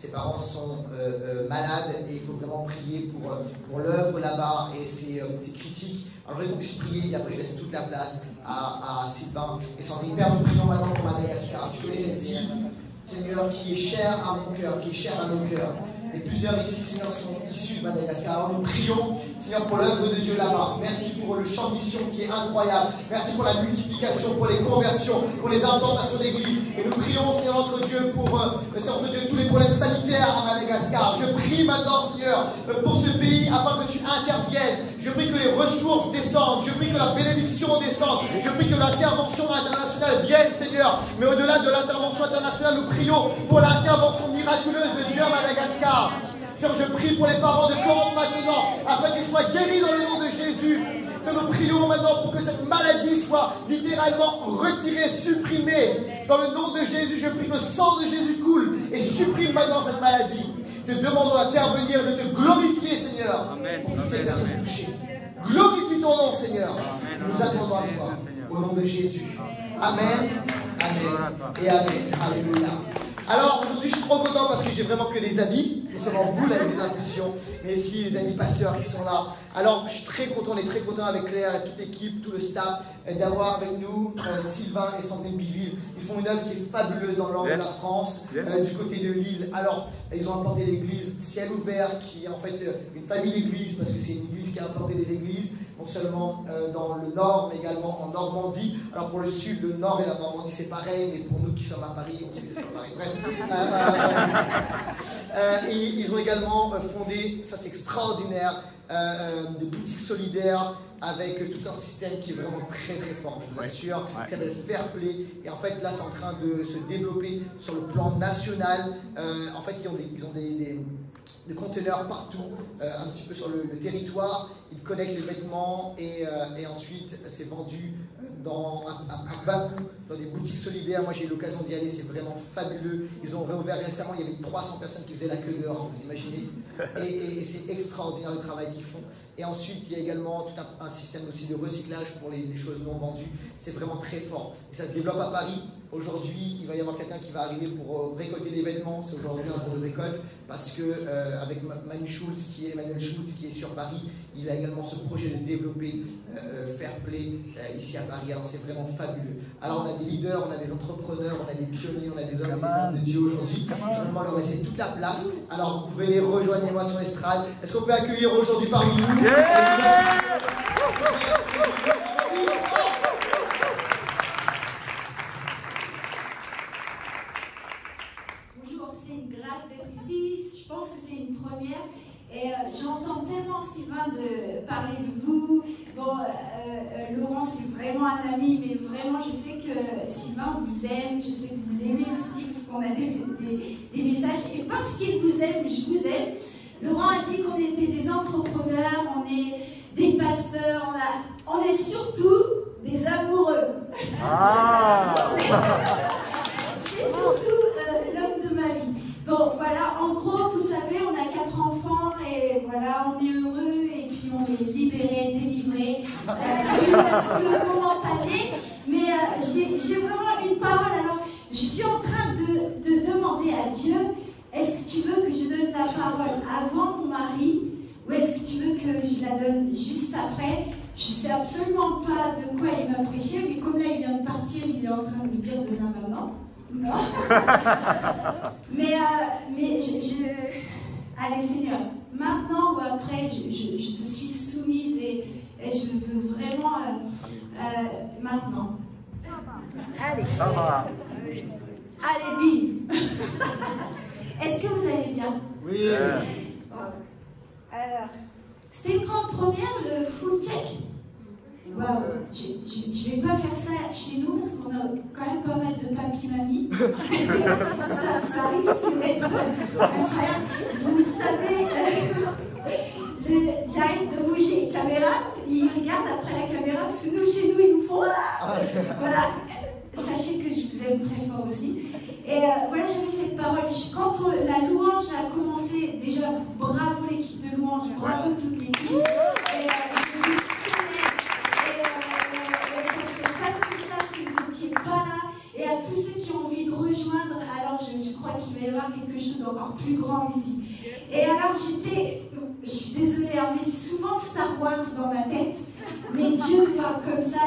ses parents sont malades et il faut vraiment prier pour l'œuvre là-bas et c'est critique. Alors je voudrais qu'on puisse prier et après je laisse toute la place à Sylvain et Sandrine. Père, nous prions maintenant pour Madagascar. Tu connais cette île, Seigneur, qui est chère à mon cœur, qui est chère à nos cœurs. Et plusieurs ici, Seigneur, sont issus de Madagascar. Alors nous prions, Seigneur, pour l'œuvre de Dieu là-bas. Merci pour le champ de mission qui est incroyable. Merci pour la multiplication, pour les conversions, pour les implantations d'église. Et nous prions, Seigneur, notre Dieu, pour tous les problèmes sanitaires à Madagascar. Je prie maintenant, Seigneur, pour ce pays, afin que tu interviennes. Je prie que les ressources descendent. Je prie que la bénédiction descende. Je prie que l'intervention internationale vienne, Seigneur. Mais au-delà de l'intervention internationale, nous prions pour l'intervention miraculeuse de Dieu à Madagascar. Seigneur, je prie pour les parents de Corente maintenant, afin qu'ils soient guéris dans le nom de Jésus. Seigneur, nous prions maintenant pour que cette maladie soit littéralement retirée, supprimée. Dans le nom de Jésus, je prie que le sang de Jésus coule et supprime maintenant cette maladie. Te demandons d'intervenir, de te glorifier, Seigneur. Amen. Pour que cette personne touchée. Glorifie ton nom, Seigneur. Nous attendons à toi. Au nom de Jésus. Amen. Amen. Et Amen. Alléluia. Alors aujourd'hui je suis trop content parce que j'ai vraiment que des amis, non seulement vous là avec les impulsions, mais aussi les amis pasteurs qui sont là. Alors je suis très content, on est très content avec Claire et toute l'équipe, tout le staff, d'avoir avec nous Sylvain et Sandrine Biville. Ils font une œuvre qui est fabuleuse dans le nord de la France, du côté de Lille. Alors ils ont implanté l'église Ciel Ouvert qui est en fait une famille d'églises parce que c'est une église qui a implanté des églises, non seulement dans le nord mais également en Normandie. Alors pour le sud, le nord et la Normandie c'est pareil, mais pour nous qui sommes à Paris, on sait que c'est pas pareil. Bref. Et ils ont également fondé, ça c'est extraordinaire, des boutiques solidaires avec tout un système qui est vraiment très très fort, je vous assure, qui s'appelle Fair Play. Et en fait là c'est en train de se développer sur le plan national. En fait ils ont des conteneurs partout, un petit peu sur le territoire. Ils connectent les vêtements et ensuite c'est vendu à bas coût dans des boutiques solidaires. Moi j'ai eu l'occasion d'y aller, c'est vraiment fabuleux. Ils ont réouvert récemment, il y avait 300 personnes qui faisaient la queue dehors, vous imaginez. Et c'est extraordinaire le travail qu'ils font. Et ensuite il y a également tout un système aussi de recyclage pour les choses non vendues. C'est vraiment très fort. Et ça se développe à Paris. Aujourd'hui, il va y avoir quelqu'un qui va arriver pour récolter des vêtements. C'est aujourd'hui un jour de récolte parce que avec Emmanuel Schulz qui est sur Paris, il a également ce projet de développer Fair Play ici à Paris. Alors c'est vraiment fabuleux. Alors on a des leaders, on a des entrepreneurs, on a des pionniers, on a des hommes et des femmes de Dieu aujourd'hui. Je vais vraiment leur laisser toute la place. Alors vous venez, rejoignez-moi sur l'estrade. Est-ce qu'on peut accueillir aujourd'hui parmi nous J'entends tellement Sylvain de parler de vous. Bon, Laurent c'est vraiment un ami, mais vraiment je sais que Sylvain vous aime, je sais que vous l'aimez aussi, parce qu'on a des messages. Et parce qu'il vous aime, je vous aime. Laurent a dit qu'on était des entrepreneurs, on est des pasteurs, on est surtout des amoureux. Ah. C'est surtout l'homme de ma vie. Bon, voilà, en gros, vous savez, on a 4 enfants et voilà, on est heureux et puis on est libéré, délivré, parce que momentané. Mais j'ai vraiment une parole. Alors, je suis en train de demander à Dieu, est-ce que tu veux que je donne la parole avant mon mari ou est-ce que tu veux que je la donne juste après? Je ne sais absolument pas de quoi il va prêcher, mais comme là il vient de partir, il est en train de me dire de là maintenant. Non. mais allez Seigneur, maintenant ou après, je te suis soumise et je veux vraiment maintenant. Allez. Allez, bim. Est-ce que vous allez bien? Oui. Alors, c'était une grande première, le full check. Wow. Je ne vais pas faire ça chez nous parce qu'on a quand même pas mal de papy-mamie. ça risque d'être incroyable. Vous le savez, le giant de bougie caméra, il regarde après la caméra parce que nous, chez nous, ils nous font là. Voilà. Sachez que je vous aime très fort aussi. Et voilà, j'avais cette parole. Quand la louange a commencé, déjà, bravo l'équipe de louange, bravo toute l'équipe. Et je vous célèbre. Et ça ne serait pas comme ça si vous n'étiez pas là. Et à tous ceux qui ont envie de rejoindre, alors je crois qu'il va y avoir quelque chose encore plus grand ici. Et alors je suis désolée, hein, mais souvent Star Wars dans ma tête, mais Dieu parle comme ça.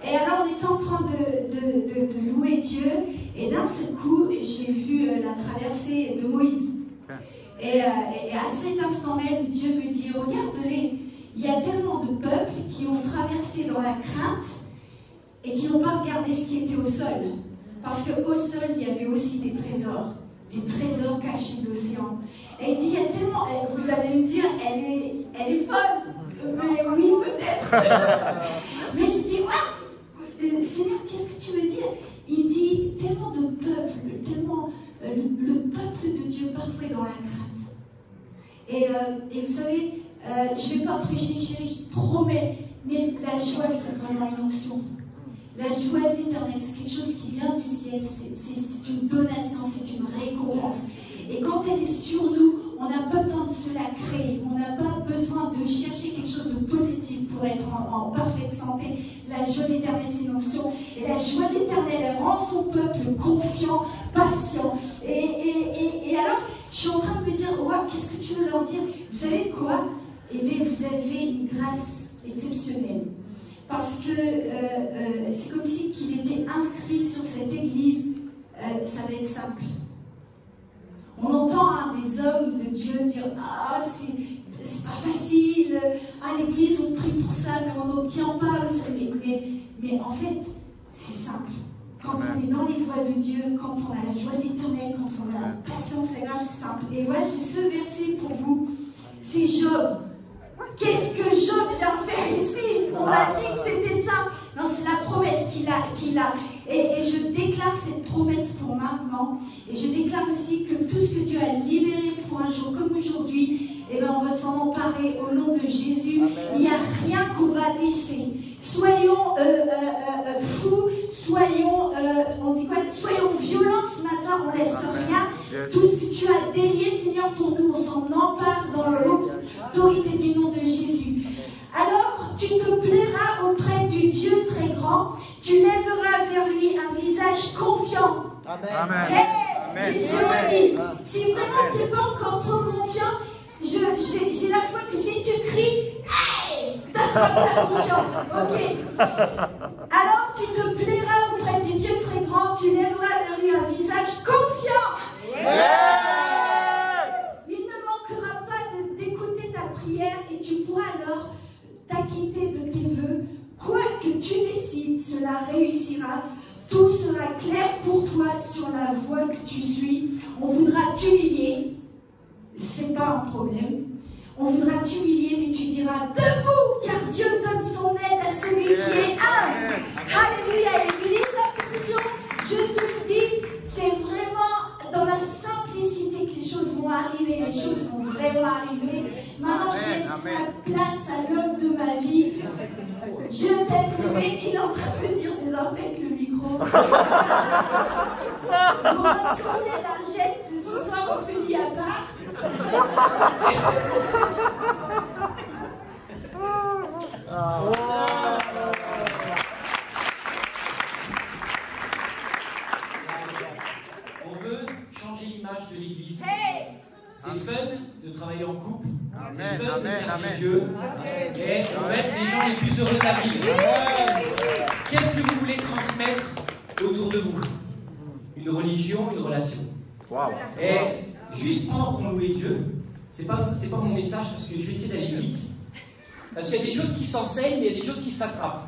Et alors on était en train de louer Dieu, et d'un seul coup, j'ai vu la traversée de Moïse. Et à cet instant même, Dieu me dit, regarde-les, il y a tellement de peuples qui ont traversé dans la crainte et qui n'ont pas regardé ce qui était au sol. Parce qu'au sol, il y avait aussi des trésors cachés de l'océan. Et il dit, il y a tellement, vous allez me dire, elle est folle. Mais oui, peut-être. Mais je dis, ouais, Seigneur, qu'est-ce que tu veux dire? Il dit, tellement de peuples, tellement, le peuple de Dieu parfois est dans la crainte. Et vous savez, je ne vais pas prêcher, je promets, mais la joie, c'est vraiment une onction. La joie de l'Éternel, c'est quelque chose qui vient du ciel, c'est une donation, c'est une récompense. Et quand elle est sur nous, on n'a pas besoin de se la créer, on n'a pas besoin de chercher quelque chose de positif pour être en parfaite santé. La joie de l'Éternel, c'est une onction. Et la joie de l'Éternel, elle rend son peuple confiant, patient. Et alors, je suis en train de me dire, ouais, qu'est-ce que tu veux leur dire? Vous savez quoi? Eh bien, vous avez une grâce exceptionnelle. Parce que c'est comme si qu'il était inscrit sur cette église, ça va être simple. On entend des hommes de Dieu dire « Ah, c'est pas facile, à l'église on prie pour ça, mais on n'obtient pas. » Mais en fait, c'est simple. Quand on est dans les voies de Dieu, quand on a la joie de l'Éternel, quand on a la patience, c'est grave, c'est simple. Et voilà, j'ai ce verset pour vous. C'est Job. Qu'est-ce que Job vient faire ici? On a dit que c'était simple. Non, c'est la promesse qu'il a. Et je déclare cette promesse pour maintenant. Et je déclare aussi que tout ce que Dieu a libéré pour un jour comme aujourd'hui, eh ben, on va s'en emparer au nom de Jésus. Amen. Il n'y a rien qu'on va laisser. Soyons fous, soyons, on dit quoi? Soyons violents ce matin, on ne laisse rien. Tout ce que tu as délié, Seigneur, pour nous, on s'en empare dans l'autorité du nom de Jésus. Alors, tu te plairas auprès du Dieu très grand, tu lèveras vers lui un visage confiant. Amen. Hey, je dit, si vraiment tu n'es pas encore trop confiant, j'ai la foi que si tu cries, hey, t'attrapes ta confiance. Ok. Alors, tu te plairas auprès du Dieu très grand, tu lèveras vers lui un visage confiant. Il ne manquera pas d'écouter ta prière et tu pourras alors t'acquitter de tes vœux. Quoi que tu décides, cela réussira. Tout sera clair pour toi sur la voie que tu suis. On voudra t'humilier. C'est pas un problème. On voudra t'humilier, mais tu diras debout, car Dieu donne son aide à celui qui est humble. Alléluia. Église Impulsion, je te le dis, c'est vraiment dans la simplicité que les choses vont arriver. Les choses vont vraiment arriver. Maintenant, je laisse la place à l'homme de ma vie. Je t'aime, mais il est en train de me dire désinfecte le micro. On va se rouler l'argette. Ce soir, on fait lit à part. On veut changer l'image de l'Église. C'est fun de travailler en couple. C'est fun de servir Dieu. Et on va être les gens les plus heureux de la vie. Qu'est-ce que vous voulez transmettre autour de vous? Une religion, une relation. Et juste pendant qu'on louait Dieu, c'est pas mon message parce que je vais essayer d'aller vite. Parce qu'il y a des choses qui s'enseignent, mais il y a des choses qui s'attrapent.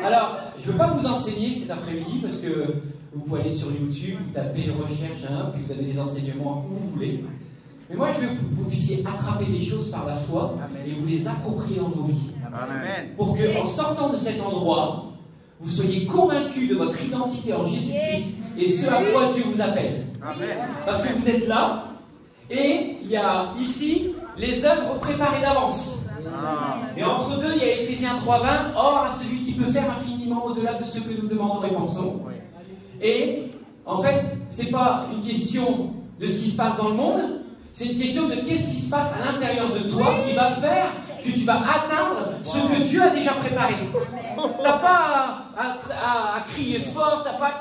Alors, je ne veux pas vous enseigner cet après-midi parce que vous pouvez aller sur YouTube, vous tapez recherche, puis vous avez des enseignements où vous voulez. Mais moi, je veux que vous puissiez attraper des choses par la foi et vous les approprier dans vos vies. Amen. Pour qu'en sortant de cet endroit, vous soyez convaincus de votre identité en Jésus-Christ et ce à quoi Dieu vous appelle. Amen. Parce que vous êtes là et il y a ici les œuvres préparées d'avance. Et entre deux, il y a Éphésiens 3:20, or à celui qui peut faire infiniment au-delà de ce que nous demandons et pensons. Et en fait, c'est pas une question de ce qui se passe dans le monde, c'est une question de qu'est-ce qui se passe à l'intérieur de toi qui va faire que tu vas atteindre ce que Dieu a déjà préparé. T'as pas à crier fort, t'as pas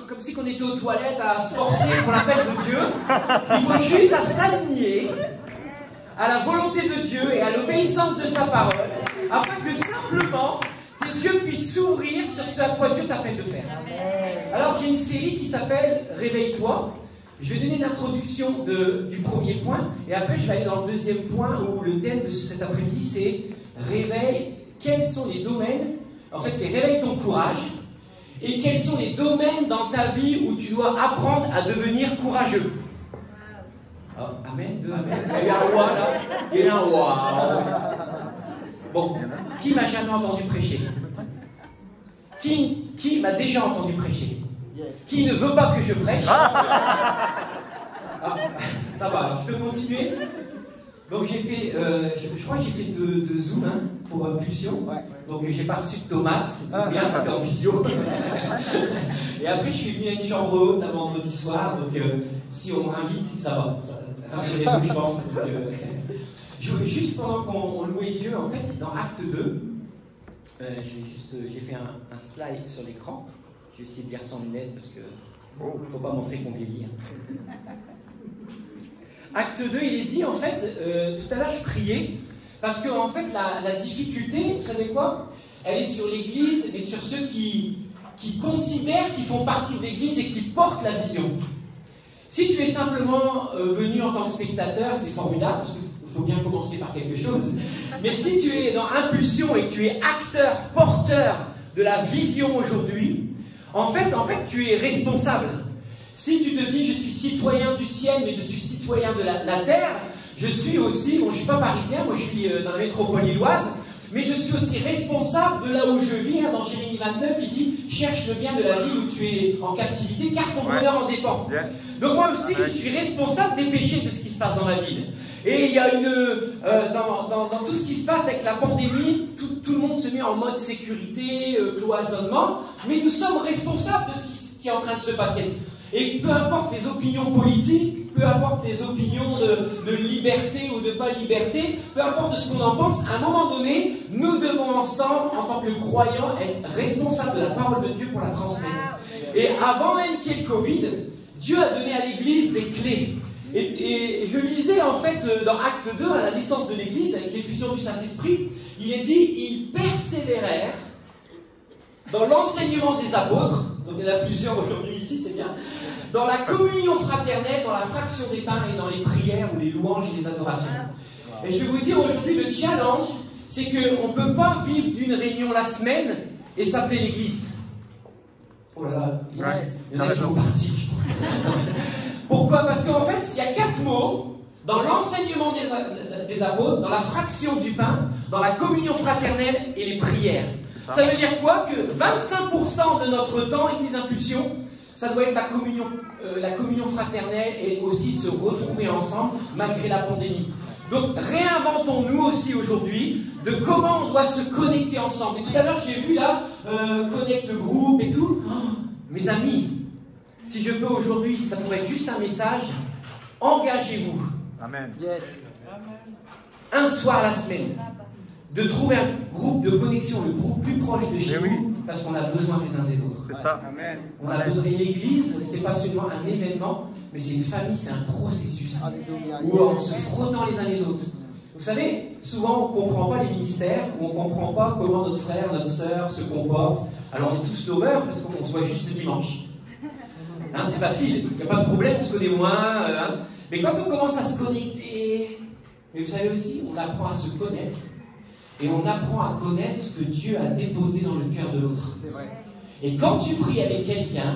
comme si on était aux toilettes à se forcer pour l'appel de Dieu. Il faut juste à s'aligner à la volonté de Dieu et à l'obéissance de sa parole, afin que simplement tes yeux puissent s'ouvrir sur ce à quoi Dieu t'appelle de faire. Alors j'ai une série qui s'appelle Réveille-toi. Je vais donner une introduction du premier point, et après je vais aller dans le deuxième point où le thème de cet après-midi c'est Réveille. Quels sont les domaines? En fait, c'est réveille ton courage. Et quels sont les domaines dans ta vie où tu dois apprendre à devenir courageux? Oh, amen, amen. Il y a eu un ouah là. Il y a eu un ouah. Bon, qui m'a jamais entendu prêcher? Qui m'a déjà entendu prêcher? Qui ne veut pas que je prêche? Ah, ça va, alors je peux continuer. Donc j'ai fait, je crois que j'ai fait de Zoom hein, pour Impulsion. Ouais. Donc j'ai pas reçu de tomates, c'est bien, c'était en visio. Et après je suis venu à une chambre haute un vendredi soir, donc si on m'invite, ça va. Rassurez-vous, je pense. Juste pendant qu'on louait Dieu, en fait, dans Acte 2, j'ai fait un slide sur l'écran. Je vais essayer de lire sans lunettes parce que faut pas montrer qu'on vieillit. Acte 2, il est dit, en fait, tout à l'heure je priais, parce que en fait, la difficulté, vous savez quoi? Elle est sur l'Église, mais sur ceux qui considèrent qu'ils font partie de l'Église et qui portent la vision. Si tu es simplement venu en tant que spectateur, c'est formidable, parce qu'il faut bien commencer par quelque chose. Mais si tu es dans Impulsion et que tu es acteur, porteur de la vision aujourd'hui, en fait, tu es responsable. Si tu te dis, je suis citoyen du ciel, mais je suis citoyen de la terre, je suis aussi, bon, je ne suis pas parisien, moi je suis dans la métropole lilloise, mais je suis aussi responsable de là où je vis. Dans Jérémie 29, il dit, cherche le bien de la ville où tu es en captivité, car ton bonheur en dépend. Yes. Donc moi aussi, je suis responsable des péchés de ce qui se passe dans ma ville. Et il y a dans tout ce qui se passe avec la pandémie, tout le monde se met en mode sécurité, cloisonnement, mais nous sommes responsables de ce qui est en train de se passer. Et peu importe les opinions politiques, peu importe les opinions de liberté ou de pas liberté, peu importe de ce qu'on en pense, à un moment donné, nous devons ensemble, en tant que croyants, être responsables de la parole de Dieu pour la transmettre. Et avant même qu'il y ait le Covid, Dieu a donné à l'Église des clés. Et je lisais en fait dans Acte 2, à la naissance de l'Église, avec l'effusion du Saint-Esprit, il est dit, ils persévérèrent dans l'enseignement des apôtres, donc il y en a plusieurs aujourd'hui ici, c'est bien, dans la communion fraternelle, dans la fraction des pains et dans les prières ou les louanges et les adorations. Et je vais vous dire aujourd'hui, le challenge, c'est qu'on ne peut pas vivre d'une réunion la semaine et s'appeler l'Église. Oh là là, il y en a qui sont partis. Pourquoi? Parce qu'en fait, il y a 4 mots dans l'enseignement des apôtres, dans la fraction du pain, dans la communion fraternelle et les prières. Ça veut dire quoi? Que 25% de notre temps, Église Impulsion, ça doit être la communion fraternelle et aussi se retrouver ensemble malgré la pandémie. Donc réinventons-nous aussi aujourd'hui de comment on doit se connecter ensemble. Et tout à l'heure, j'ai vu là, Connect Group et tout. Oh, mes amis, si je peux aujourd'hui, ça pourrait être juste un message, engagez-vous. Amen. Yes. Un soir la semaine, de trouver un groupe de connexion le plus proche de chez vous, parce qu'on a besoin des uns des autres. C'est ça. Amen. On a besoin. Et l'Église, c'est pas seulement un événement, mais c'est une famille, c'est un processus. Où en se frottant les uns les autres. Vous savez, souvent on ne comprend pas les ministères, ou on ne comprend pas comment notre frère, notre sœur se comportent. Alors on est tous lovers, parce qu'on se voit juste le dimanche. Hein, c'est facile, il n'y a pas de problème, on se connaît moins. Mais quand on commence à se connecter, mais vous savez aussi, on apprend à se connaître. Et on apprend à connaître ce que Dieu a déposé dans le cœur de l'autre. C'est vrai. Et quand tu pries avec quelqu'un,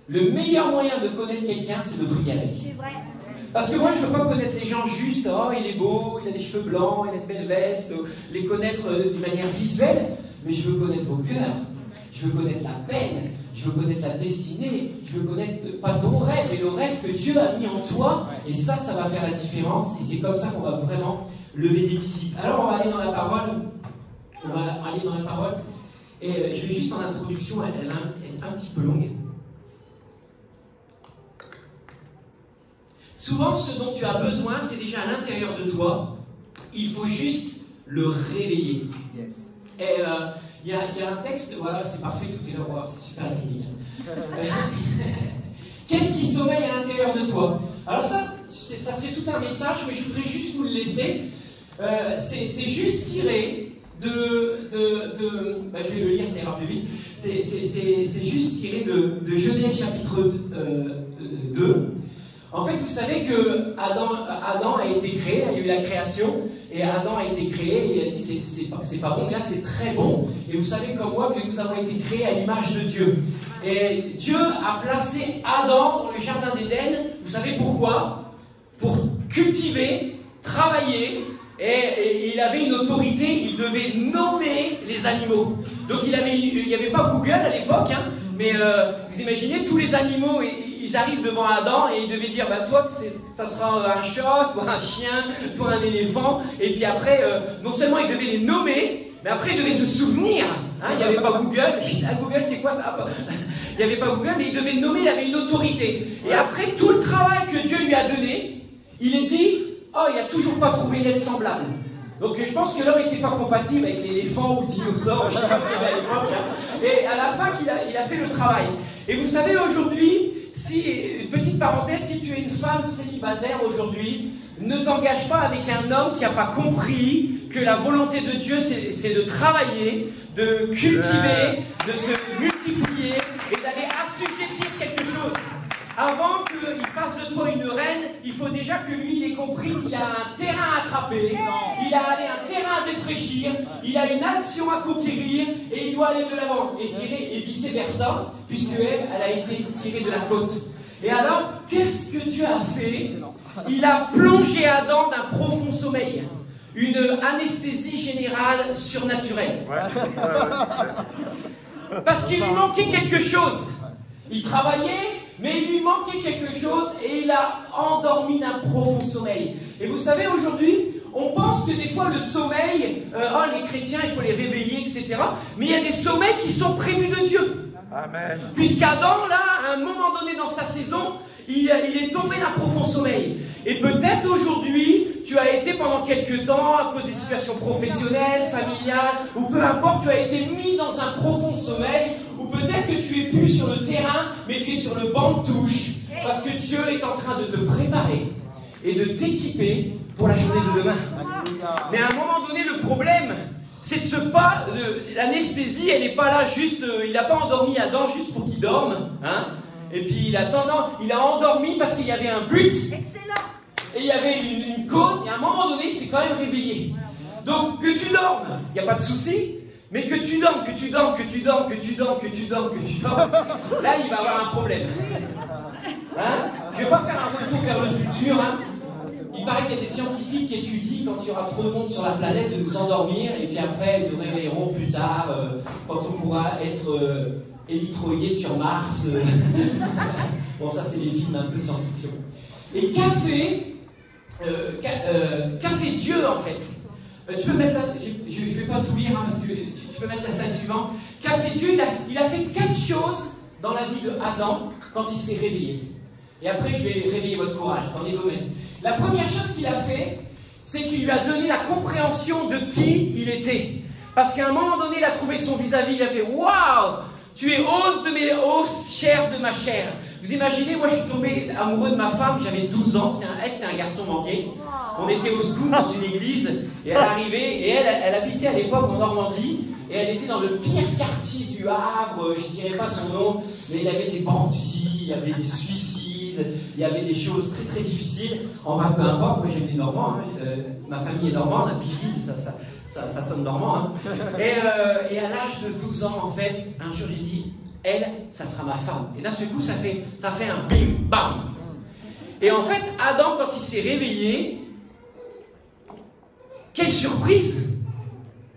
le meilleur moyen de connaître quelqu'un, c'est de prier avec. C'est vrai. Parce que moi, je ne veux pas connaître les gens juste, oh, il est beau, il a des cheveux blancs, il a une belle veste, les connaître d'une manière visuelle, mais je veux connaître vos cœurs, je veux connaître la peine, je veux connaître la destinée, je veux connaître, pas ton rêve, mais le rêve que Dieu a mis en toi, et ça va faire la différence, et c'est comme ça qu'on va vraiment lever des disciples. Alors, on va aller dans la parole, et je vais juste en introduction, elle est un petit peu longue. Souvent, ce dont tu as besoin, c'est déjà à l'intérieur de toi. Il faut juste le réveiller. Yes. Et il y a un texte, voilà, c'est parfait, tout est là, wow, c'est super intelligent. Qu'est-ce qui sommeille à l'intérieur de toi? Alors ça serait tout un message, mais je voudrais juste vous le laisser. C'est juste tiré je vais le lire, ça ira plus vite. C'est juste tiré de Genèse chapitre 2. En fait, vous savez que Adam a été créé, il y a eu la création, et Adam a été créé, et il a dit c'est pas bon, mais là c'est très bon. Et vous savez comme moi que nous avons été créés à l'image de Dieu. Et Dieu a placé Adam dans le jardin d'Éden, vous savez pourquoi? Pour cultiver, travailler, et il avait une autorité, il devait nommer les animaux. Donc il n'y avait pas Google à l'époque, hein, mais vous imaginez, tous les animaux, ils arrivent devant Adam et il devait dire, bah, toi ça sera un chat, toi un chien, toi un éléphant, et puis après, non seulement il devait les nommer, mais après il devait se souvenir, hein, il n'y avait pas Google, Google c'est quoi ça? Il n'y avait pas Google, mais il devait nommer, il avait une autorité. Et après tout le travail que Dieu lui a donné, il est dit, oh, il n'a toujours pas trouvé d'être semblable. Donc je pense que l'homme n'était pas compatible avec l'éléphant ou le dinosaure, je ne sais pas ce qu'il y avait à l'époque. Hein. Et à la fin, il a fait le travail. Et vous savez, aujourd'hui, une petite parenthèse, si tu es une femme célibataire aujourd'hui, ne t'engage pas avec un homme qui n'a pas compris que la volonté de Dieu, c'est de travailler, de cultiver, de se multiplier et d'aller assujettir quelque chose. Avant qu'il fasse de toi une reine, il faut déjà que lui, il ait compris qu'il a un terrain à attraper, il a un terrain à défraîchir, il a une action à conquérir et il doit aller de l'avant. Et je dirais, et vice versa, puisque elle a été tirée de la côte. Et alors, qu'est-ce que Dieu a fait? Il a plongé Adam d'un profond sommeil. Une anesthésie générale surnaturelle. Parce qu'il lui manquait quelque chose. Il travaillait, mais il lui manquait quelque chose et il a endormi d'un profond sommeil. Et vous savez, aujourd'hui, on pense que des fois le sommeil, les chrétiens, il faut les réveiller, etc. Mais il y a des sommeils qui sont prévus de Dieu. Amen. Puisqu'Adam, là, à un moment donné dans sa saison, il est tombé d'un profond sommeil. Et peut-être aujourd'hui, tu as été pendant quelques temps, à cause des situations professionnelles, familiales, ou peu importe, tu as été mis dans un profond sommeil, ou peut-être que tu es plus sur le terrain, mais tu es sur le banc de touche, parce que Dieu est en train de te préparer et de t'équiper pour la journée de demain. Mais à un moment donné, le problème, c'est de l'anesthésie, elle n'est pas là juste, il n'a pas endormi Adam juste pour qu'il dorme, hein. Et puis il a endormi parce qu'il y avait un but. Excellent. Et il y avait une cause, et à un moment donné, il s'est quand même réveillé. Donc que tu dormes, il n'y a pas de souci, mais que tu dormes, là il va avoir un problème. Hein? Je ne vais pas faire un retour vers le futur, hein? Il paraît qu'il y a des scientifiques qui étudient quand il y aura trop de monde sur la planète de nous endormir, et puis après ils nous réveilleront plus tard, quand on pourra être élitroyé sur Mars. Bon, ça c'est des films un peu science-fiction. Et qu'a fait Dieu en fait? Tu peux mettre là, je ne vais pas tout lire, hein, parce que tu peux mettre la slide suivante. Qu'a fait Dieu? Il a fait 4 choses dans la vie de Adam quand il s'est réveillé. Et après je vais réveiller votre courage dans les domaines. La première chose qu'il a fait, c'est qu'il lui a donné la compréhension de qui il était. Parce qu'à un moment donné, il a trouvé son vis-à-vis, il a fait « Waouh, tu es os de mes os, chair de ma chair ». Vous imaginez, moi je suis tombé amoureux de ma femme, j'avais 12 ans, c'est un garçon manqué. On était au scout dans une église, et elle arrivait, et elle habitait à l'époque en Normandie, et elle était dans le pire quartier du Havre, je ne dirais pas son nom, mais il y avait des bandits, il y avait des suicides, il y avait des choses très très difficiles. Enfin, peu importe, moi j'aime les Normands, hein, ma famille est normande, à Biville, ça sonne normand. Hein. Et à l'âge de 12 ans, en fait, un jour j'ai dit, elle, ça sera ma femme. Et d'un seul coup, ça fait un bim, bam. Et en fait, Adam, quand il s'est réveillé, quelle surprise!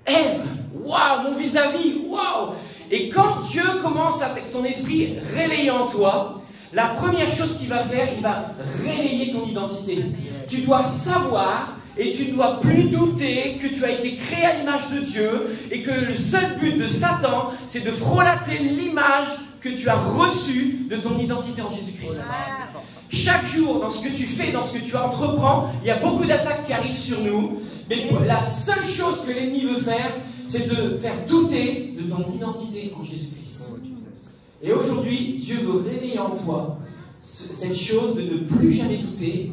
Ève, waouh, mon vis-à-vis, waouh! Et quand Dieu commence avec son esprit réveillé en toi, la première chose qu'il va faire, il va réveiller ton identité. Tu dois savoir et tu ne dois plus douter que tu as été créé à l'image de Dieu et que le seul but de Satan, c'est de frôlater l'image que tu as reçue de ton identité en Jésus-Christ. Chaque jour, dans ce que tu fais, dans ce que tu entreprends, il y a beaucoup d'attaques qui arrivent sur nous. Mais la seule chose que l'ennemi veut faire, c'est de faire douter de ton identité en Jésus-Christ. Et aujourd'hui, Dieu veut réveiller en toi cette chose de ne plus jamais douter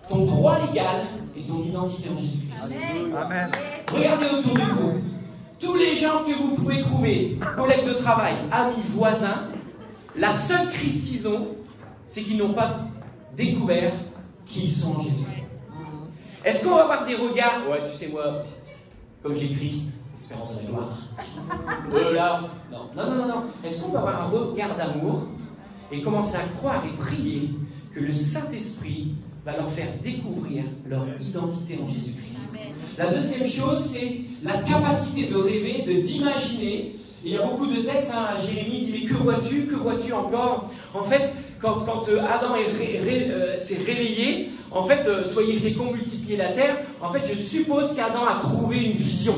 ton droit légal et ton identité en Jésus-Christ. Amen. Regardez autour de vous. Tous les gens que vous pouvez trouver, collègues de travail, amis, voisins, la seule crise qu'ils ont, c'est qu'ils n'ont pas découvert qui ils sont en Jésus. Est-ce qu'on va avoir des regards? Ouais, tu sais moi, comme j'ai Christ, espérance de la gloire. Là, non. Est-ce qu'on peut avoir un regard d'amour et commencer à croire et prier que le Saint-Esprit va leur faire découvrir leur identité en Jésus-Christ? La deuxième chose, c'est la capacité de rêver, d'imaginer. Il y a beaucoup de textes, Jérémie dit, mais que vois-tu encore? En fait, quand Adam s'est réveillé, en fait, soyez féconds, multipliez la terre, en fait, je suppose qu'Adam a trouvé une vision.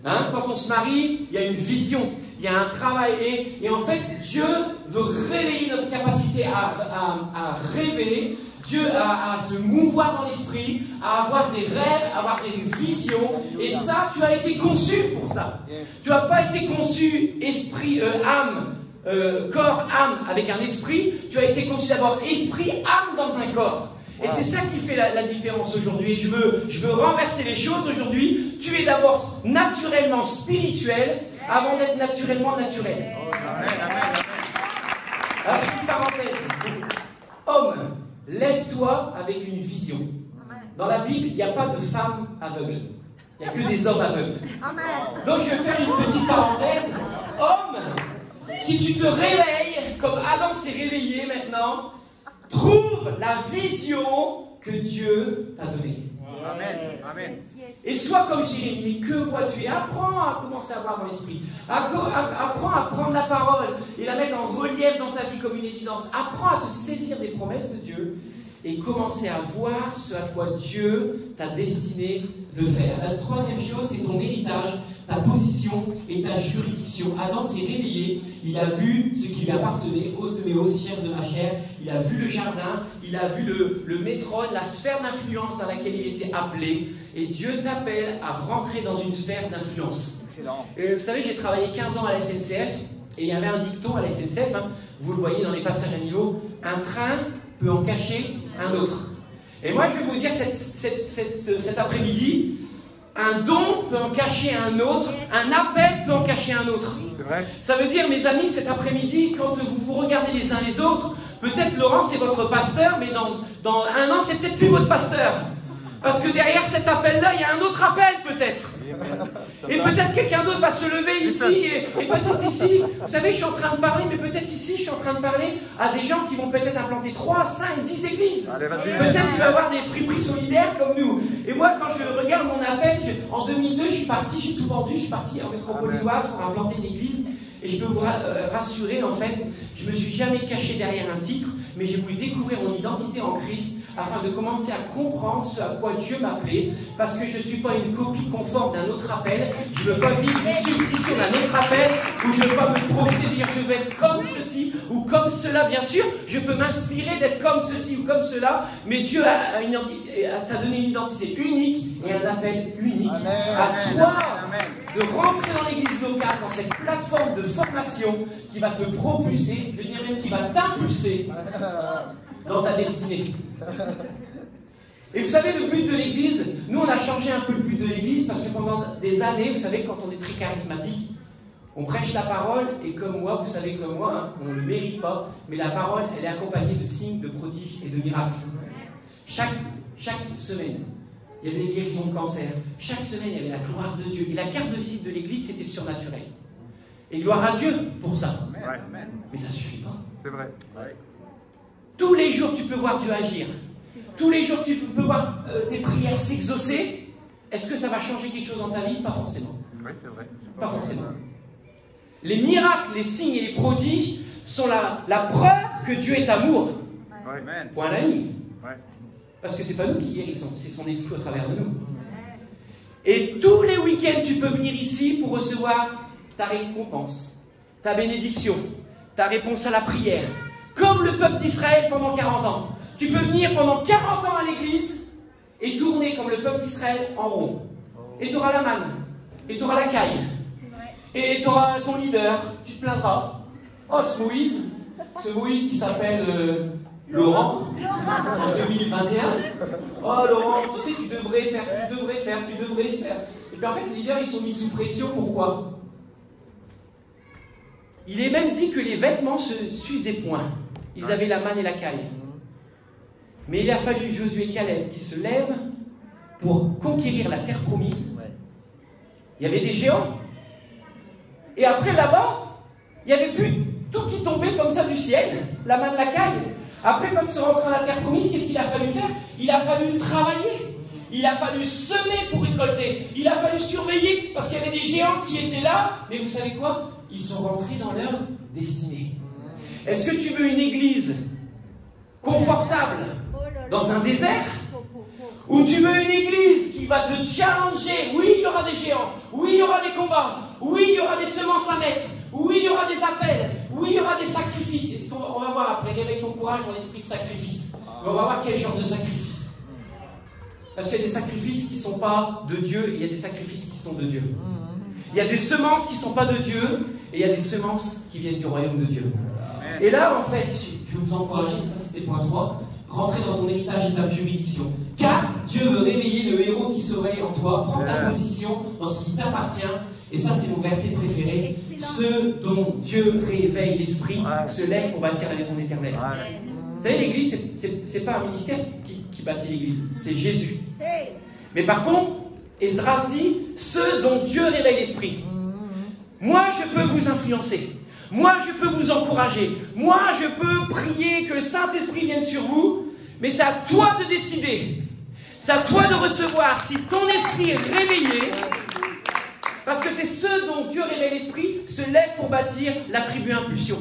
Hein? Quand on se marie, il y a une vision, il y a un travail, et en fait, Dieu veut réveiller notre capacité à rêver, Dieu à se mouvoir dans l'esprit, à avoir des rêves, à avoir des visions, et ça, tu as été conçu pour ça. Tu n'as pas été conçu esprit, âme, corps, âme avec un esprit, tu as été conçu d'abord esprit, âme dans un corps. Et c'est ça qui fait la différence aujourd'hui. Et je veux renverser les choses aujourd'hui. Tu es d'abord naturellement spirituel avant d'être naturellement naturel. Alors, je fais une parenthèse. Homme, lève-toi avec une vision. Dans la Bible, il n'y a pas de femmes aveugles. Il n'y a que des hommes aveugles. Donc, je vais faire une petite parenthèse. Homme, si tu te réveilles, comme Adam s'est réveillé maintenant, trouve la vision que Dieu t'a donnée. Amen. Et sois comme Jérémie, mais que vois-tu? Et apprends à commencer à voir dans l'esprit. Apprends à prendre la parole et la mettre en relief dans ta vie comme une évidence. Apprends à te saisir des promesses de Dieu et commencer à voir ce à quoi Dieu t'a destiné de faire. La troisième chose, c'est ton héritage, ta position et ta juridiction. Adam s'est réveillé, il a vu ce qui lui appartenait, os de mes os, chair de ma chair, il a vu le jardin, il a vu le métron, la sphère d'influence dans laquelle il était appelé, et Dieu t'appelle à rentrer dans une sphère d'influence. Vous savez, j'ai travaillé 15 ans à la SNCF, et il y avait un dicton à la SNCF, vous le voyez dans les passages à niveau, un train peut en cacher un autre. Et moi, je vais vous dire cet après-midi, un don peut en cacher un autre, un appel peut en cacher un autre. Ça veut dire, mes amis, cet après-midi, quand vous vous regardez les uns les autres, peut-être Laurent c'est votre pasteur, mais dans un an c'est peut-être plus votre pasteur. Parce que derrière cet appel-là, il y a un autre appel peut-être. Et peut-être quelqu'un d'autre va se lever ici, et peut-être ici, vous savez, je suis en train de parler, mais peut-être ici, je suis en train de parler à des gens qui vont peut-être implanter 3, 5, 10 églises. Peut-être qu'il va y avoir des friperies solidaires comme nous. Et moi, quand je regarde mon appel, en 2002, je suis parti, j'ai tout vendu, je suis parti en métropole lilloise pour implanter une église. Et je peux vous rassurer, en fait, je ne me suis jamais caché derrière un titre, mais j'ai voulu découvrir mon identité en Christ afin de commencer à comprendre ce à quoi Dieu m'appelait, parce que je ne suis pas une copie conforme d'un autre appel, je ne veux pas vivre une substitution d'un autre appel, où je ne veux pas me projeter, dire je veux être comme ceci ou comme cela. Bien sûr, je peux m'inspirer d'être comme ceci ou comme cela, mais Dieu t'a donné une identité unique et un appel unique. À toi de rentrer dans l'église locale, dans cette plateforme de formation qui va te propulser, je veux dire même qui va t'impulser dans ta destinée. Et vous savez, le but de l'église, nous on a changé un peu le but de l'église parce que pendant des années, vous savez, quand on est très charismatique, on prêche la parole et comme moi, vous savez comme moi, on ne le mérite pas, mais la parole, elle est accompagnée de signes, de prodiges et de miracles. Chaque semaine, il y avait des guérisons de cancer. Chaque semaine, il y avait la gloire de Dieu. Et la carte de visite de l'église, c'était surnaturel. Et gloire à Dieu pour ça. Mais ça ne suffit pas. C'est vrai. Tous les jours, tu peux voir Dieu agir. Tous les jours, tu peux voir tes prières s'exaucer. Est-ce que ça va changer quelque chose dans ta vie? Pas forcément. Oui, c'est vrai. Pas forcément. Les miracles, les signes et les prodiges sont la preuve que Dieu est amour. Point à la ligne. Parce que ce n'est pas nous qui guérissons, c'est son esprit au travers de nous. Et tous les week-ends, tu peux venir ici pour recevoir ta récompense, ta bénédiction, ta réponse à la prière. Comme le peuple d'Israël pendant 40 ans. Tu peux venir pendant 40 ans à l'église et tourner comme le peuple d'Israël en rond. Et tu auras la manne, et tu auras la caille, et tu auras ton leader, tu te plaindras. Oh, ce Moïse qui s'appelle Laurent, en 2021. Oh, Laurent, tu sais, tu devrais faire. Et puis en fait, les leaders, ils sont mis sous pression. Pourquoi? Il est même dit que les vêtements se s'usaient point. Ils avaient la manne et la caille. Mais il a fallu Josué et Caleb qui se lèvent pour conquérir la terre promise. Il y avait des géants. Et après, là-bas, il n'y avait plus tout qui tombait comme ça du ciel, la manne, la caille. Après, quand ils sont rentrés dans la terre promise, qu'est-ce qu'il a fallu faire? Il a fallu travailler. Il a fallu semer pour récolter. Il a fallu surveiller parce qu'il y avait des géants qui étaient là. Mais vous savez quoi? Ils sont rentrés dans leur destinée. Est-ce que tu veux une église confortable dans un désert? Ou tu veux une église qui va te challenger? Oui, il y aura des géants. Oui, il y aura des combats. Oui, il y aura des semences à mettre. Oui, il y aura des appels. Oui, il y aura des sacrifices. On va voir après. Réveille ton courage dans l'esprit de sacrifice. Mais on va voir quel genre de sacrifice. Parce qu'il y a des sacrifices qui ne sont pas de Dieu et il y a des sacrifices qui sont de Dieu. Il y a des semences qui ne sont pas de Dieu et il y a des semences qui viennent du royaume de Dieu. Et là, en fait, je vais vous encourager, ça c'était point 3, rentrer dans ton héritage et ta juridiction. 4, Dieu veut réveiller le héros qui sommeille en toi, prends ta position dans ce qui t'appartient. Et ça, c'est mon verset préféré. Ceux dont Dieu réveille l'esprit se lèvent pour bâtir la maison éternelle. Vous savez, l'église, c'est pas un ministère qui bâtit l'église, c'est Jésus. Mais par contre, Esdras dit, ceux dont Dieu réveille l'esprit. Moi, je peux vous influencer. Moi, je peux vous encourager. Moi, je peux prier que le Saint-Esprit vienne sur vous. Mais c'est à toi de décider. C'est à toi de recevoir. Si ton esprit est réveillé, parce que c'est ceux dont Dieu réveille l'esprit se lèvent pour bâtir la tribu impulsion.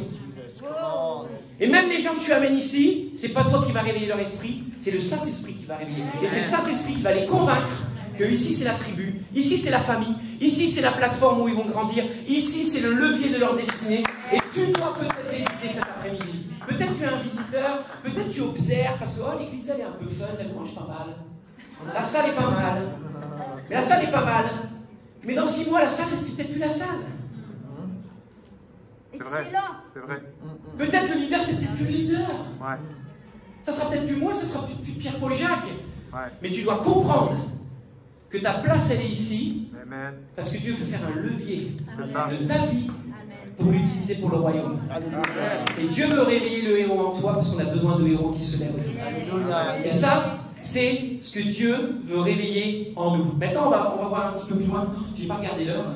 Et même les gens que tu amènes ici, c'est pas toi qui va réveiller leur esprit, c'est le Saint-Esprit qui va réveiller. Et c'est le Saint-Esprit qui va les convaincre que ici c'est la tribu, ici c'est la famille, ici c'est la plateforme où ils vont grandir, ici c'est le levier de leur destinée. Et tu dois peut-être décider cet après-midi. Peut-être tu es un visiteur, peut-être tu observes, parce que oh, l'église elle est un peu fun, elle mange pas mal. La salle est pas mal. Mais la salle est pas mal. Mais dans 6 mois, la salle, c'est peut-être plus la salle. C'est vrai, c'est vrai. Peut-être le leader, c'est peut-être plus le leader. Ça sera peut-être plus moi, ça sera plus Pierre-Paul Jacques. Mais tu dois comprendre que ta place, elle est ici. Amen. Parce que Dieu veut faire un levier de ta vie pour l'utiliser pour le royaume. Et Dieu veut réveiller le héros en toi parce qu'on a besoin de héros qui se lèvent. Et ça, c'est ce que Dieu veut réveiller en nous. Maintenant, on va voir un petit peu plus loin. Je n'ai pas regardé l'heure.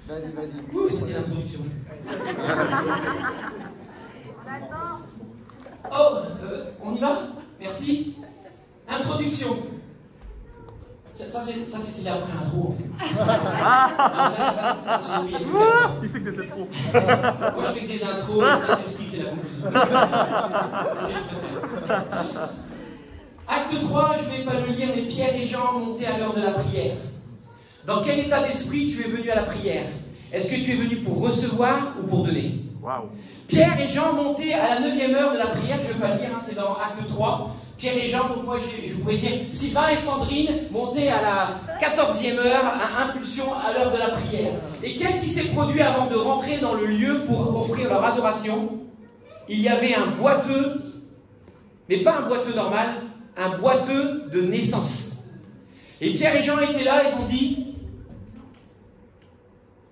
Vas-y. Ouh, c'était l'introduction. Oh, on y va? Merci. Introduction. Ça c'était après l'intro. Il fait que des intros. Moi je fais que des intros, le Saint-Esprit fait la bouche. Acte 3, je ne vais pas le lire, mais Pierre et Jean montaient à l'heure de la prière. Dans quel état d'esprit tu es venu à la prière? Est-ce que tu es venu pour recevoir ou pour donner? Pierre et Jean montaient à la 9e heure de la prière, je ne vais pas le lire, hein, c'est dans Acte 3. Pierre et Jean, donc moi je pourrais dire, Sylvain et Sandrine montaient à la 14e heure, à impulsion, à l'heure de la prière. Et qu'est-ce qui s'est produit avant de rentrer dans le lieu pour offrir leur adoration? Il y avait un boiteux, mais pas un boiteux normal, un boiteux de naissance. Et Pierre et Jean étaient là, ils ont dit,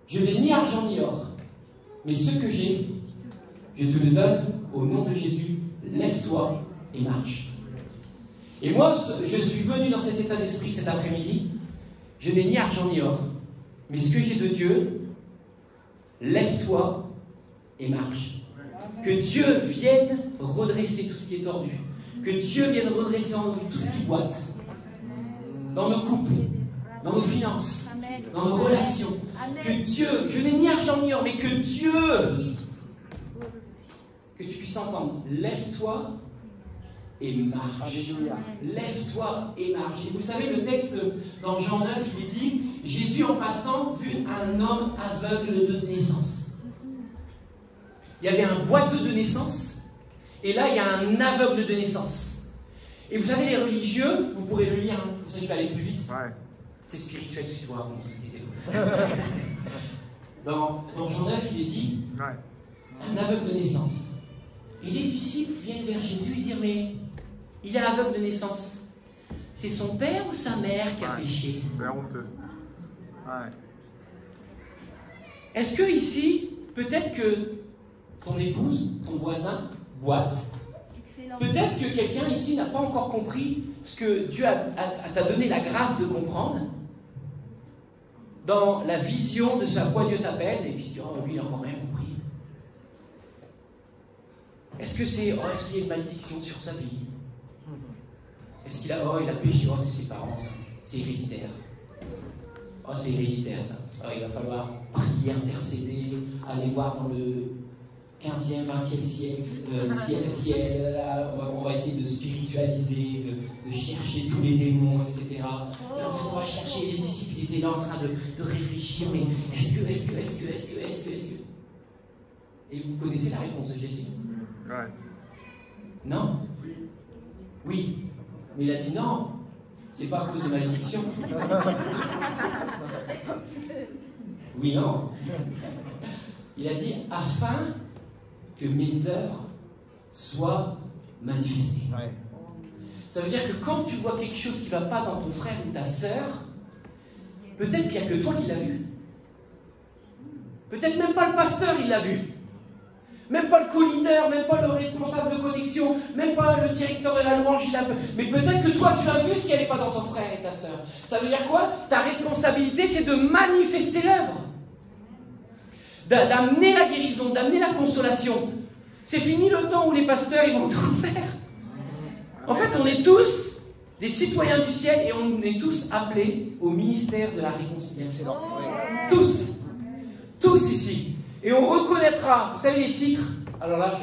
je n'ai ni argent ni or, mais ce que j'ai, je te le donne au nom de Jésus, lève-toi et marche. Et moi, je suis venu dans cet état d'esprit cet après-midi. Je n'ai ni argent ni or. Mais ce que j'ai de Dieu, lève-toi et marche. Que Dieu vienne redresser tout ce qui est tordu. Que Dieu vienne redresser en nous tout ce qui boite. Dans nos couples, dans nos finances, dans nos relations. Que Dieu, je n'ai ni argent ni or, mais que Dieu, que tu puisses entendre, lève-toi et marche. Lève-toi et marche. Et vous savez, le texte dans Jean 9, il est dit, Jésus en passant vu un homme aveugle de naissance. Il y avait un boiteux de naissance, et là il y a un aveugle de naissance. Et vous savez, les religieux, vous pourrez le lire, hein, comme ça je vais aller plus vite. C'est spirituel si je vois avant tout ce qui était. Dans Jean 9, il est dit, un aveugle de naissance. Et les disciples viennent vers Jésus et disent, mais il est aveugle de naissance. C'est son père ou sa mère qui a péché? C'est honteux. Ouais. Est-ce que ici, peut-être que ton épouse, ton voisin, boite? Peut-être que quelqu'un ici n'a pas encore compris ce que Dieu t'a donné la grâce de comprendre dans la vision de ce à quoi Dieu t'appelle, et puis oh, lui il n'a encore rien compris. Est-ce qu'il y a une malédiction sur sa vie? Est-ce qu'il a péché? Oh, c'est ses parents, ça. C'est héréditaire. Oh, c'est héréditaire, ça. Oh, il va falloir prier, intercéder, aller voir dans le 15e, 20e siècle, là, on va essayer de spiritualiser, de chercher tous les démons, etc. Et en fait, on va chercher, les disciples étaient là en train de réfléchir, mais est-ce que... Et vous connaissez la réponse de Jésus? Ouais. Non? Oui. Mais il a dit non, c'est pas à cause de malédiction. Oui, non. Il a dit afin que mes œuvres soient manifestées. Ouais. Ça veut dire que quand tu vois quelque chose qui ne va pas dans ton frère ou ta sœur, peut-être qu'il n'y a que toi qui l'as vu. Peut-être même pas le pasteur il l'a vu. Même pas le co-leader, même pas le responsable de connexion, même pas le directeur de la louange, il a vu. Mais peut-être que toi tu as vu ce qui n'est pas dans ton frère et ta sœur. Ça veut dire quoi? Ta responsabilité c'est de manifester l'œuvre. D'amener la guérison, d'amener la consolation. C'est fini le temps où les pasteurs ils vont tout faire. En fait, on est tous des citoyens du ciel et on est tous appelés au ministère de la réconciliation. Tous. Tous ici. Et on reconnaîtra, vous savez les titres? Alors là,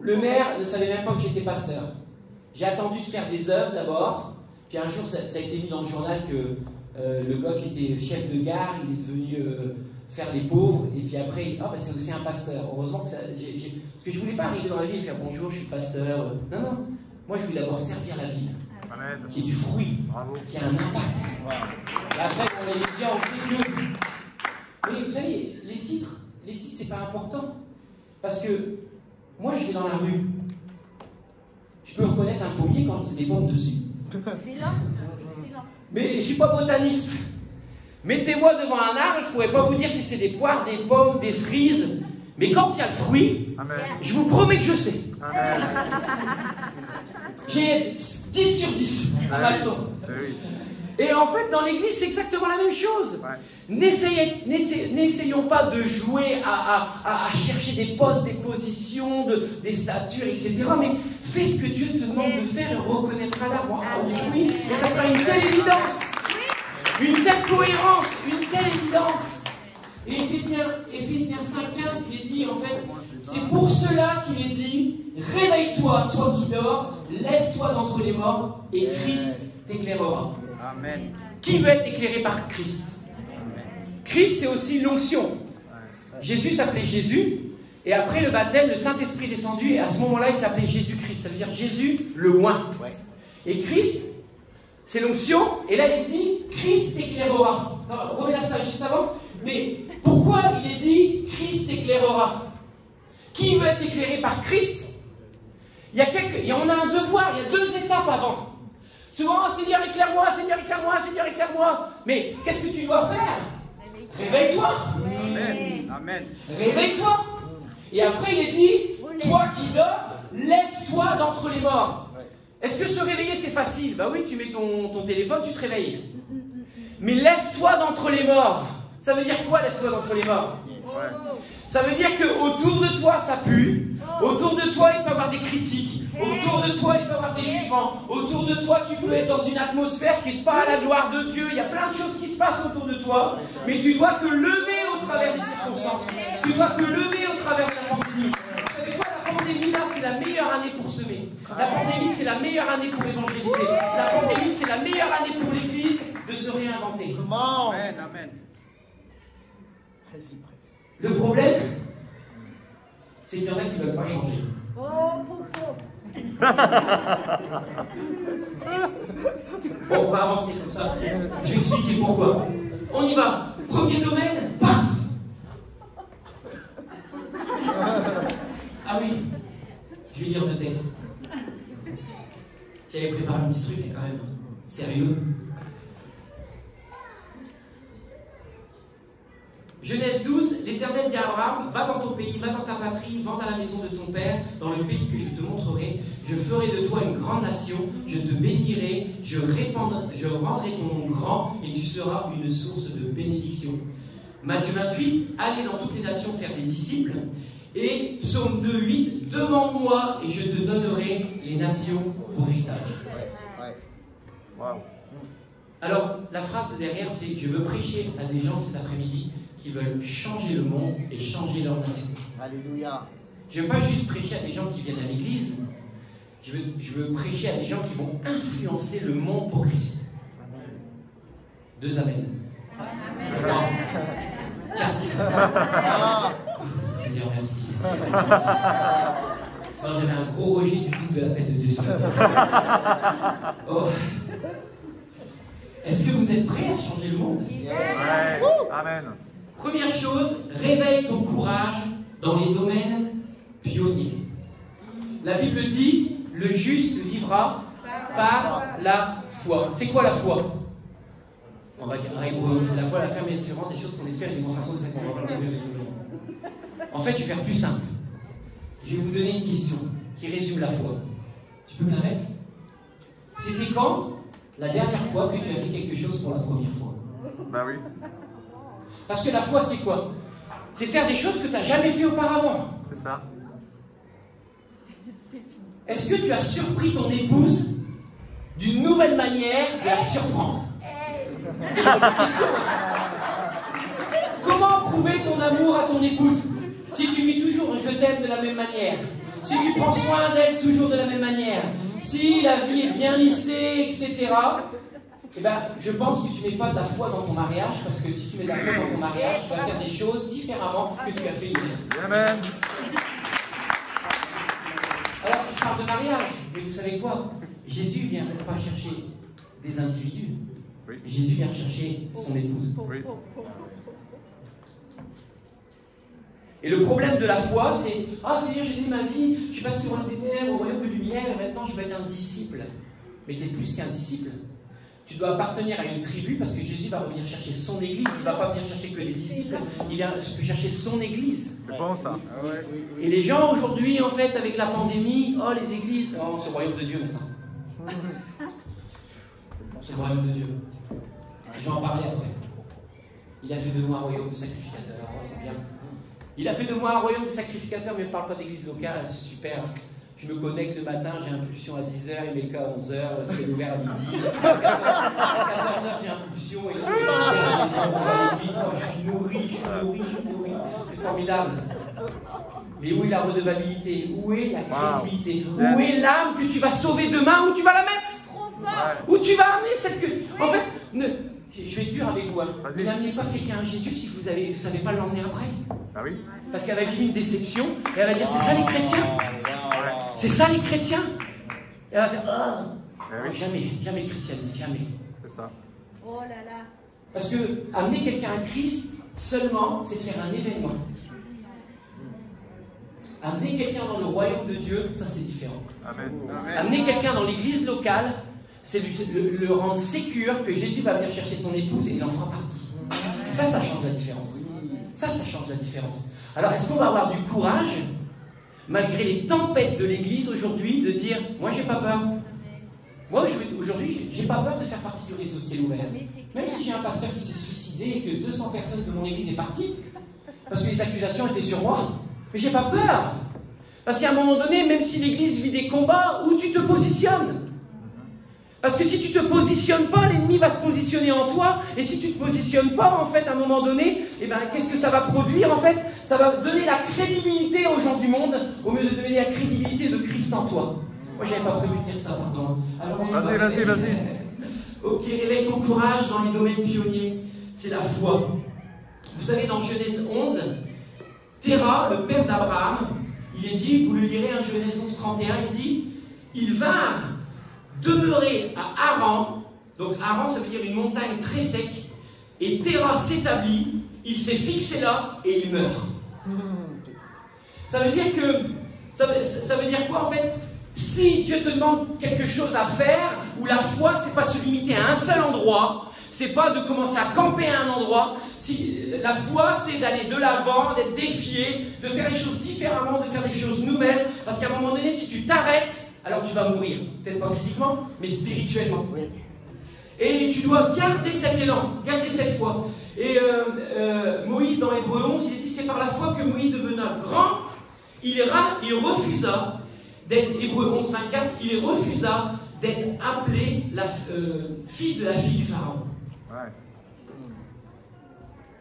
le maire ne savait même pas que j'étais pasteur. J'ai attendu de faire des œuvres d'abord, puis un jour ça a été mis dans le journal que le gars qui était chef de gare, il est devenu faire les pauvres, et puis après, c'est aussi un pasteur. Heureusement que parce que je ne voulais pas arriver dans la ville et faire bonjour, je suis pasteur. Non, non. Moi, je voulais d'abord servir la ville, qui est du fruit, qui a un impact. Et après, on allait dire, on fait que... Mais vous savez, les titres, c'est pas important. Parce que moi, je vais dans la rue. Je peux reconnaître un pommier quand c'est des pommes dessus. Excellent. Mais je suis pas botaniste. Mettez-moi devant un arbre, je ne pourrais pas vous dire si c'est des poires, des pommes, des cerises. Mais quand il y a le fruit, Amen. Je vous promets que je sais. Amen. J'ai 10 sur 10 à ma sauce. Et en fait, dans l'église, c'est exactement la même chose. Ouais. N'essayons pas de jouer à chercher des postes, des positions, des statures, etc. Mais fais ce que Dieu te demande de faire et reconnaîtra l'arbre au fruit. Et ça sera une telle évidence, une telle cohérence, une telle évidence. Et Éphésiens 5,15, il est dit, en fait, c'est pour cela qu'il est dit, réveille-toi, toi qui dors, lève-toi d'entre les morts, et Christ t'éclairera. Amen. Qui veut être éclairé par Christ? Amen. Christ, c'est aussi l'onction. Jésus s'appelait Jésus, et après le baptême, le Saint-Esprit est descendu, et à ce moment-là, il s'appelait Jésus-Christ. Ça veut dire Jésus, le oint. Ouais. Et Christ, c'est l'onction, et là, il dit, Christ t'éclairera. Remets ça juste avant. Mais pourquoi il est dit, Christ t'éclairera? Qui veut être éclairé par Christ? On a un devoir, il y a 2 étapes avant. Souvent, Seigneur, éclaire-moi, Seigneur, éclaire-moi, Seigneur, éclaire-moi. Mais qu'est-ce que tu dois faire? Réveille-toi. Amen. Amen. Réveille-toi. Et après, il est dit, toi qui dors, lève-toi d'entre les morts. Est-ce que se réveiller, c'est facile? Bah oui, tu mets ton téléphone, tu te réveilles. Mais lève-toi d'entre les morts. Ça veut dire quoi, lève-toi d'entre les morts? Ça veut dire qu'autour de toi, ça pue. Autour de toi, il peut y avoir des critiques. Autour de toi, il peut y avoir des jugements. Autour de toi, tu peux être dans une atmosphère qui n'est pas à la gloire de Dieu. Il y a plein de choses qui se passent autour de toi. Mais tu dois te lever au travers des circonstances. Tu dois te lever au travers de la pandémie. Vous savez quoi, la pandémie, là, c'est la meilleure année pour semer. La pandémie, c'est la meilleure année pour évangéliser. La pandémie, c'est la meilleure année pour l'Église de se réinventer. Amen, amen. Le problème, c'est qu'il y en a qui ne veulent pas changer. Bon, on va avancer comme ça. Je vais expliquer pourquoi. On y va. Premier domaine, paf. J'avais préparé un petit truc, mais quand même, sérieux. Genèse 12, l'Éternel dit à Abraham, va dans ton pays, va dans ta patrie, va à la maison de ton père, dans le pays que je te montrerai. Je ferai de toi une grande nation, je te bénirai, je rendrai ton nom grand et tu seras une source de bénédiction. Matthieu 28, allez dans toutes les nations faire des disciples. Et Psaume 2, 8, demande-moi et je te donnerai les nations pour héritage. Wow. Alors, la phrase derrière, c'est je veux prêcher à des gens cet après-midi qui veulent changer le monde et changer leur nation. Alléluia. Je ne veux pas juste prêcher à des gens qui viennent à l'église. Je veux prêcher à des gens qui vont influencer le monde pour Christ. Amen. 2 amen. Amen. 4. Seigneur, merci. Sinon, j'avais un gros rejet du tout de la peine de Dieu. Oh. Est-ce que vous êtes prêts à changer le monde? Ouais. Amen. Première chose, réveille ton courage dans les domaines pionniers. La Bible dit, le juste vivra par la foi. C'est quoi la foi? On va dire, c'est la foi, la ferme et l'espérance, des choses qu'on espère, les démonstrations de ça qu'on va voir. En fait, je vais faire plus simple. Je vais vous donner une question qui résume la foi. Tu peux me la mettre? C'était quand la dernière fois que tu as fait quelque chose pour la première fois? Bah oui. Parce que la foi, c'est quoi? C'est faire des choses que tu n'as jamais fait auparavant. C'est ça. Est-ce que tu as surpris ton épouse d'une nouvelle manière de la surprendre? C'est une bonne question. Comment prouver ton amour à ton épouse si tu lui dis toujours je t'aime de la même manière, si tu prends soin d'elle toujours de la même manière, si la vie est bien lissée, etc. Eh ben, je pense que tu n'es pas de la foi dans ton mariage, parce que si tu mets de la foi dans ton mariage, tu vas faire des choses différemment que tu as fait hier. Amen. Alors, je parle de mariage, mais vous savez quoi? Jésus ne vient pas chercher des individus. Oui. Jésus vient chercher son épouse. Oui. Et le problème de la foi, c'est « Ah, Seigneur, j'ai donné ma vie, je suis passé au royaume des ténèbres, au royaume de lumière, et maintenant je vais être un disciple. » Mais tu es plus qu'un disciple. Tu dois appartenir à une tribu, parce que Jésus va revenir chercher son église. Il ne va pas venir chercher que des disciples, il vient chercher son église. C'est bon ça. Ah ouais, oui, oui. Et les gens aujourd'hui, en fait, avec la pandémie, oh, les églises, oh, c'est le royaume de Dieu maintenant. C'est le royaume de Dieu. Je vais en parler après. Il a fait de moi un royaume de sacrificateurs. Oh, c'est bien. Il a fait de moi un royaume de sacrificateurs, mais il ne parle pas d'église locale, c'est super. Je me connecte le matin, j'ai impulsion à 10h, il met le cas à 11h, c'est ouvert à midi. À 14h, j'ai impulsion et tout. Je suis nourri. C'est formidable. Mais où est la redevabilité? Où est la crédibilité? Où est l'âme que tu vas sauver demain? Où tu vas la mettre? Trop fort. Où tu vas amener celle que... En fait, je vais être dur avec vous. Hein. Mais n'amenez pas quelqu'un à Jésus si vous ne savez pas l'emmener après. Ah oui. Parce qu'elle va vivre une déception et elle va dire c'est ça les chrétiens? C'est ça les chrétiens? Et elle va faire oui. Jamais christianisme, jamais. C'est ça. Oh là là. Parce que amener quelqu'un à Christ seulement, c'est faire un événement. Amener quelqu'un dans le royaume de Dieu, ça c'est différent. Amen. Amener quelqu'un dans l'église locale, c'est le rendre sécure que Jésus va venir chercher son épouse et il en fera partie. Ça change la différence. Ça change la différence. Alors, est-ce qu'on va avoir du courage, malgré les tempêtes de l'église aujourd'hui, de dire moi j'ai pas peur. Moi aujourd'hui, j'ai pas peur de faire partie du réseau ciel ouvert. Même si j'ai un pasteur qui s'est suicidé et que 200 personnes de mon église est partie, parce que les accusations étaient sur moi. Mais j'ai pas peur. Parce qu'à un moment donné, même si l'église vit des combats, où tu te positionnes. Parce que si tu ne te positionnes pas, l'ennemi va se positionner en toi. Et si tu ne te positionnes pas, en fait, à un moment donné, eh ben, qu'est-ce que ça va produire, en fait? Ça va donner la crédibilité aux gens du monde, au lieu de donner la crédibilité de Christ en toi. Moi, j'avais pas prévu de dire ça, pardon. Alors, Vas-y. Ok, réveille ton courage dans les domaines pionniers. C'est la foi. Vous savez, dans Genèse 11, Terah, le père d'Abraham, il est dit, vous le lirez, en Genèse 11, 31, il dit, ils vinrent demeurer à Haran. Donc Haran, ça veut dire une montagne très sec. Et Terah s'établit, il s'est fixé là et il meurt. Ça veut dire que, ça veut dire quoi en fait? Si Dieu te demande quelque chose à faire, où la foi, c'est pas se limiter à un seul endroit, c'est pas de commencer à camper à un endroit. Si, la foi, c'est d'aller de l'avant, d'être défié, de faire les choses différemment, de faire des choses nouvelles. Parce qu'à un moment donné, si tu t'arrêtes, alors tu vas mourir. Peut-être pas physiquement, mais spirituellement. Oui. Et tu dois garder cet élan, garder cette foi. Et Moïse, dans Hébreux 11, il dit, c'est par la foi que Moïse devena grand. Il refusa d'être, Hébreux 11, 24, il refusa d'être appelé fils de la fille du Pharaon. Ouais.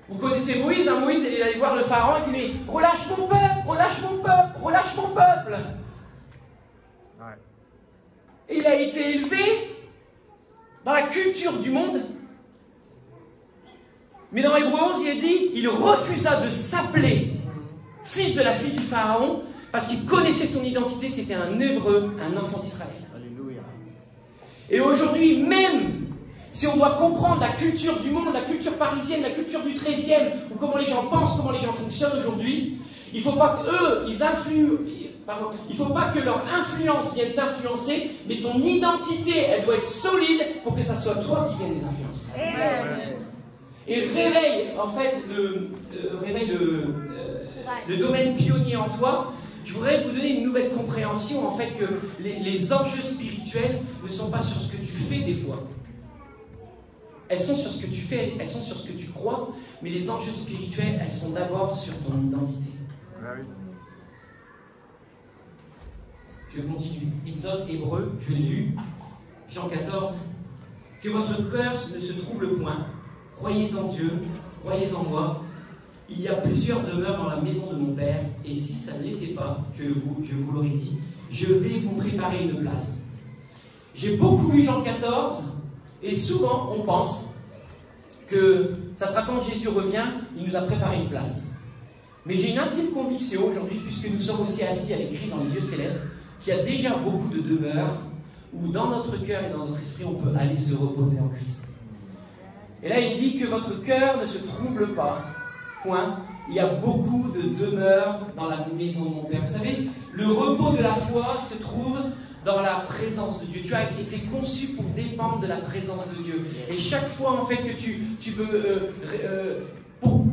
Vous connaissez Moïse, hein? Moïse, il est allé voir le Pharaon et il dit, relâche mon peuple, relâche mon peuple, relâche mon peuple. Ouais. Et il a été élevé dans la culture du monde. Mais dans Hébreux 11, il est dit, il refusa de s'appeler fils de la fille du Pharaon parce qu'il connaissait son identité, c'était un Hébreu, un enfant d'Israël. Alléluia. Et aujourd'hui, même si on doit comprendre la culture du monde, la culture parisienne, la culture du 13e, ou comment les gens pensent, comment les gens fonctionnent aujourd'hui, il ne faut pas qu'eux, il ne faut pas que leur influence vienne t'influencer, mais ton identité, elle doit être solide pour que ça soit toi qui vienne les influencer. Amen. Et réveille, en fait, le domaine pionnier en toi. Je voudrais vous donner une nouvelle compréhension, en fait, que les enjeux spirituels ne sont pas sur ce que tu fais des fois. Elles sont sur ce que tu fais, elles sont sur ce que tu crois, mais les enjeux spirituels, elles sont d'abord sur ton identité. Je continue. Exode, Hébreu, je l'ai lu. Jean 14. Que votre cœur ne se trouble point. Croyez en Dieu, croyez en moi. Il y a plusieurs demeures dans la maison de mon Père, et si ça ne l'était pas, je vous l'aurais dit, je vais vous préparer une place. J'ai beaucoup lu Jean 14, et souvent on pense que ça sera quand Jésus revient, il nous a préparé une place. Mais j'ai une intime conviction aujourd'hui, puisque nous sommes aussi assis avec Christ dans les lieux célestes, qu'il y a déjà beaucoup de demeures où dans notre cœur et dans notre esprit, on peut aller se reposer en Christ. Et là, il dit que votre cœur ne se trouble pas. Point. Il y a beaucoup de demeures dans la maison de mon Père. Vous savez, le repos de la foi se trouve dans la présence de Dieu. Tu as été conçu pour dépendre de la présence de Dieu. Et chaque fois, en fait, que tu veux...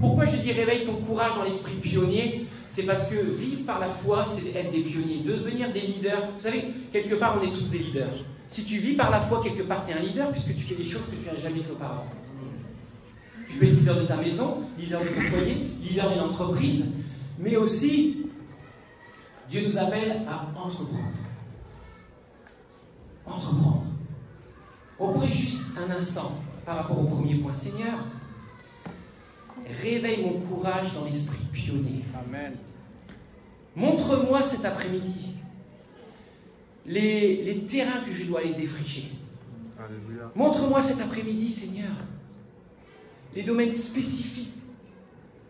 pourquoi je dis réveille ton courage dans l'esprit pionnier? C'est parce que vivre par la foi, c'est être des pionniers, devenir des leaders. Vous savez, quelque part, on est tous des leaders. Si tu vis par la foi, quelque part, tu es un leader, puisque tu fais des choses que tu n'as jamais fait auparavant. Tu peux être leader de ta maison, leader de ton foyer, leader d'une entreprise, mais aussi, Dieu nous appelle à entreprendre. Entreprendre. On pourrait juste un instant, par rapport au premier point, Seigneur, réveille mon courage dans l'esprit pionnier. Amen. Montre-moi cet après-midi les terrains que je dois aller défricher. Alléluia. Montre-moi cet après-midi, Seigneur, les domaines spécifiques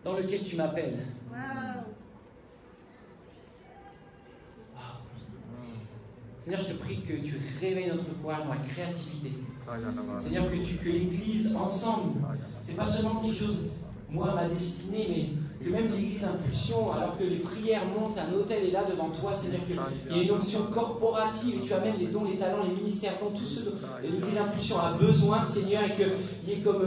dans lesquels tu m'appelles. Wow. Seigneur, je te prie que tu réveilles notre courage dans la créativité. Seigneur, que l'Église ensemble, c'est pas seulement quelque chose, moi, ma destinée, mais que même l'Église Impulsion, alors que les prières montent, un autel est là devant toi, Seigneur, qu'il y ait une onction corporative et tu amènes les dons, les talents, les ministères, dont tout ce dont l'Église Impulsion a besoin, Seigneur, et qu'il y ait comme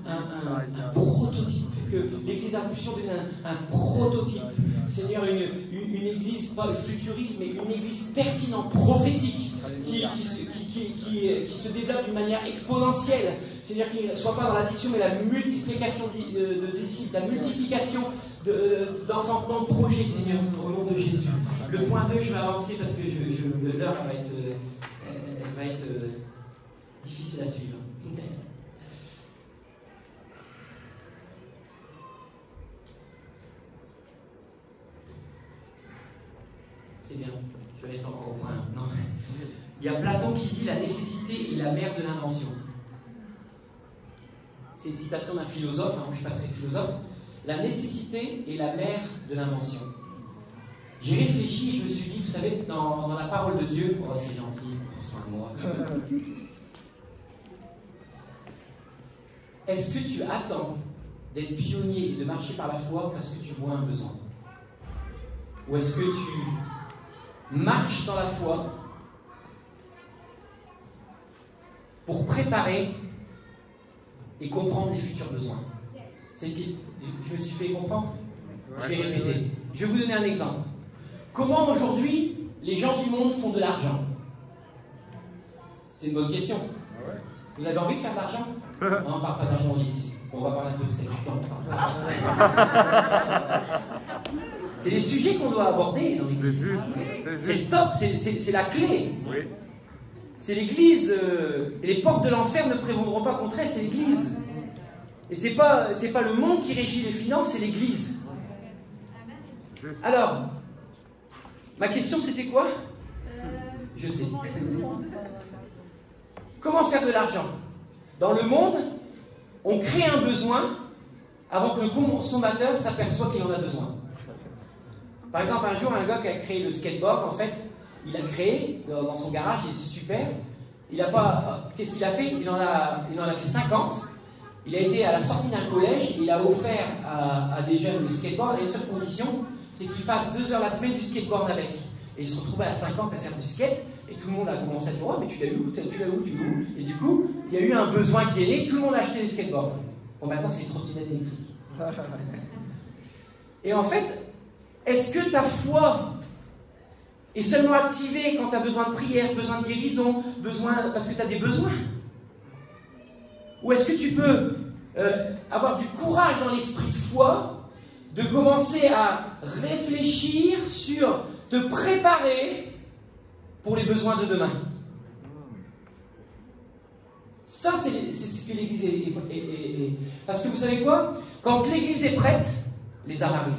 un prototype, que l'Église Impulsion devienne un prototype. Seigneur, une Église, pas futuriste, mais une Église pertinente, prophétique, qui se développe d'une manière exponentielle. Seigneur, qu'il ne soit pas dans l'addition, mais la multiplication de disciples, la multiplication d'enfantements, de projets, Seigneur, au nom de Jésus. Le point 2, je vais avancer parce que l'heure va être difficile à suivre. C'est bien, je reste encore au point 1. Non. Il y a Platon qui dit la nécessité est la mère de l'invention. C'est une citation d'un philosophe, moi je ne suis pas très philosophe. La nécessité est la mère de l'invention. J'ai réfléchi et je me suis dit, vous savez, dans la parole de Dieu, oh c'est gentil, prends soin de moi. Est-ce que tu attends d'être pionnier et de marcher par la foi parce que tu vois un besoin? Ou est-ce que tu marches dans la foi pour préparer et comprendre les futurs besoins. Je me suis fait comprendre? Je vais répéter. Je vais vous donner un exemple. Comment aujourd'hui les gens du monde font de l'argent? C'est une bonne question. Vous avez envie de faire de l'argent? On ne parle pas d'argent en l'église. On va parler un peu de sexe. C'est les sujets qu'on doit aborder dans l'église. C'est le top, c'est la clé. Oui. C'est l'église. Et les portes de l'enfer ne prévaudront pas contre elle, c'est l'église. Et c'est pas le monde qui régit les finances, c'est l'église. Alors, ma question c'était quoi? Je sais. Comment faire de l'argent? Dans le monde, on crée un besoin avant que le consommateur s'aperçoive qu'il en a besoin. Par exemple, un jour, un gars qui a créé le skateboard, en fait, il a créé dans son garage, il est super. Il a pas. Qu'est-ce qu'il a fait? Il en a fait 50. Il a été à la sortie d'un collège, il a offert à des jeunes le skateboard, et la seule condition, c'est qu'ils fassent 2 heures la semaine du skateboard avec. Et il se retrouvait à 50 à faire du skate, et tout le monde a commencé à dire, oh, mais tu l'as eu où? Tu l'as où? Et du coup, il y a eu un besoin qui est né, tout le monde a acheté des skateboards. Bon, maintenant, c'est les trottinettes électriques. Et en fait, est-ce que ta foi est seulement activée quand tu as besoin de prière, besoin de guérison, parce que tu as des besoins? Ou est-ce que tu peux avoir du courage dans l'esprit de foi, de commencer à réfléchir sur te préparer pour les besoins de demain? Ça, c'est ce que l'Église est. Parce que vous savez quoi? Quand l'Église est prête, les âmes arrivent.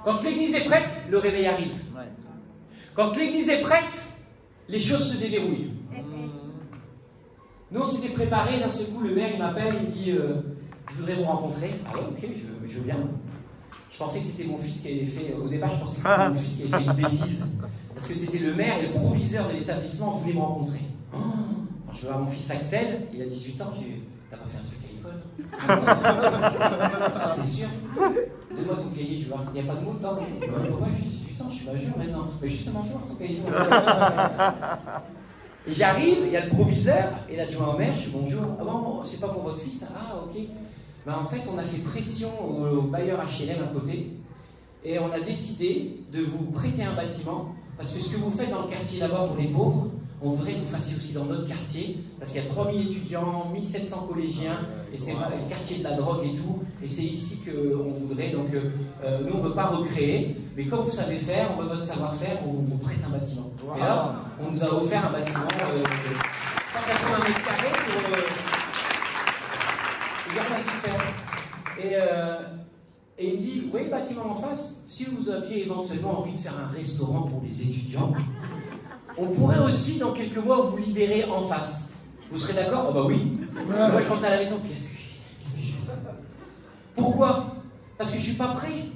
Quand l'Église est prête, le réveil arrive. Quand l'Église est prête, les choses se déverrouillent. Nous, on s'était préparé, d'un seul coup, le maire, il m'appelle, il me dit je voudrais vous rencontrer. Ah ouais, ok, je veux bien. Je pensais que c'était mon fils qui avait fait, au départ, je pensais que c'était mon fils qui avait fait une bêtise. Parce que c'était le maire et le proviseur de l'établissement voulaient me rencontrer. Je veux voir mon fils Axel, il a 18 ans, t'as pas fait un truc à l'école? T'es sûr? Donne-moi ton cahier, je veux voir, il n'y a pas de mots dedans. Pourquoi j'ai 18 ans, je suis majeur maintenant. Mais justement, je veux voir ton cahier. Et j'arrive, il y a le proviseur et l'adjoint au maire, je dis bonjour. Ah bon, c'est pas pour votre fils? Ah ok. Ben, en fait, on a fait pression au bailleur HLM à côté et on a décidé de vous prêter un bâtiment parce que ce que vous faites dans le quartier là-bas pour les pauvres, on voudrait que vous fassiez aussi dans notre quartier parce qu'il y a 3000 étudiants, 1700 collégiens et c'est le quartier de la drogue et tout. Et c'est ici qu'on voudrait. Donc, nous, on ne veut pas recréer, mais comme vous savez faire, on veut votre savoir-faire, on vous prête un bâtiment. Et là, on nous a offert un bâtiment de 180 mètres carrés pour. Super. Et il me dit, vous voyez le bâtiment en face? Si vous aviez éventuellement envie de faire un restaurant pour les étudiants, on pourrait aussi, dans quelques mois, vous libérer en face. Vous serez d'accord? Oh bah oui. Moi, je rentre à la maison, qu'est-ce que je fais? Pourquoi? Parce que je ne suis pas prêt.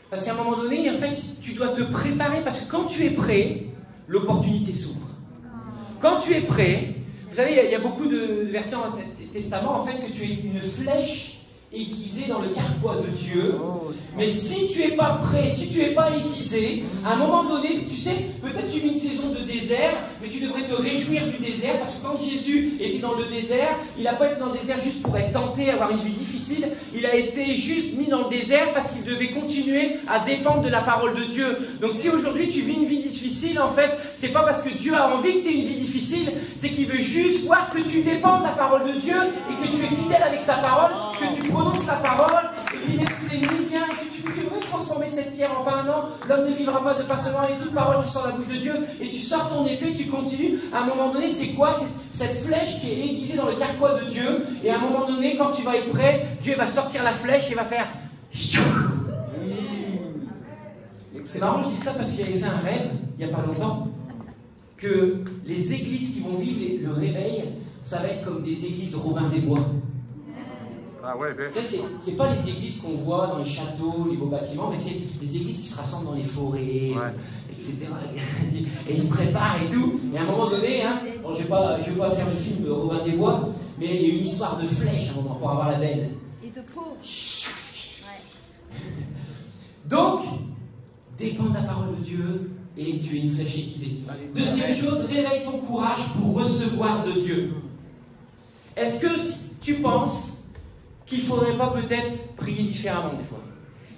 Parce qu'à un moment donné, en fait, tu dois te préparer, parce que quand tu es prêt, l'opportunité s'ouvre. Quand tu es prêt, vous savez, il y a beaucoup de versets dans le Testament, en fait, que tu es une flèche aiguisé dans le carquois de Dieu. Mais si tu n'es pas prêt, si tu n'es pas aiguisé, à un moment donné, tu sais, peut-être tu vis une saison de désert, mais tu devrais te réjouir du désert, parce que quand Jésus était dans le désert, il n'a pas été dans le désert juste pour être tenté, avoir une vie difficile, il a été juste mis dans le désert parce qu'il devait continuer à dépendre de la parole de Dieu. Donc si aujourd'hui tu vis une vie difficile, en fait, c'est pas parce que Dieu a envie que tu aies une vie difficile, c'est qu'il veut juste voir que tu dépends de la parole de Dieu et que tu es fidèle avec sa parole, que tu prononces la parole, et puis même si l'ennemi vient et que tu veux transformer cette pierre en pain, non, l'homme ne vivra pas de pain seulement, mais toute parole qui sort de la bouche de Dieu, et tu sors ton épée, tu continues. À un moment donné, c'est quoi? C'est cette flèche qui est aiguisée dans le carquois de Dieu, et à un moment donné, quand tu vas être prêt, Dieu va sortir la flèche et va faire. C'est marrant, je dis ça parce que j'avais fait un rêve, il n'y a pas longtemps, que les églises qui vont vivre le réveil, ça va être comme des églises Robin des Bois. Ah ouais, ben. C'est pas les églises qu'on voit dans les châteaux, les beaux bâtiments, mais c'est les églises qui se rassemblent dans les forêts, etc. Et ils se préparent et tout. Et à un moment donné, hein, bon, je vais pas faire le film de Robin des Bois, mais il y a une histoire de flèche à un moment pour avoir la belle. Et de peau. Donc, dépends de la parole de Dieu, et tu es une flèche aiguisée. Deuxième chose, réveille ton courage pour recevoir de Dieu. Est-ce que tu penses qu'il ne faudrait pas peut-être prier différemment des fois?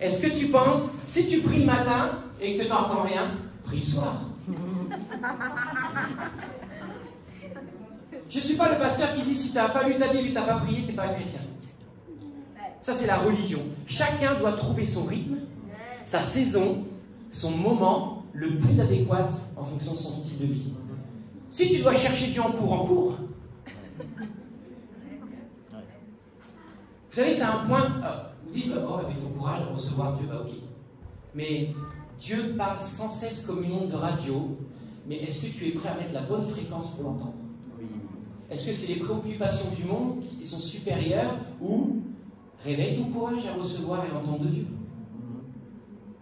Est-ce que tu penses, si tu pries le matin et que tu n'entends rien, prie le soir? Je ne suis pas le pasteur qui dit si tu n'as pas lu ta Bible et tu n'as pas prié, tu n'es pas un chrétien. Ça, c'est la religion. Chacun doit trouver son rythme, sa saison, son moment le plus adéquat en fonction de son style de vie. Si tu dois chercher Dieu en cours. Vous savez, c'est un point. Vous dites, oh, avec ton courage de recevoir Dieu, bah ok. Mais Dieu parle sans cesse comme une onde de radio. Mais est-ce que tu es prêt à mettre la bonne fréquence pour l'entendre? Est-ce que c'est les préoccupations du monde qui sont supérieures ou réveille ton courage à recevoir et entendre de Dieu?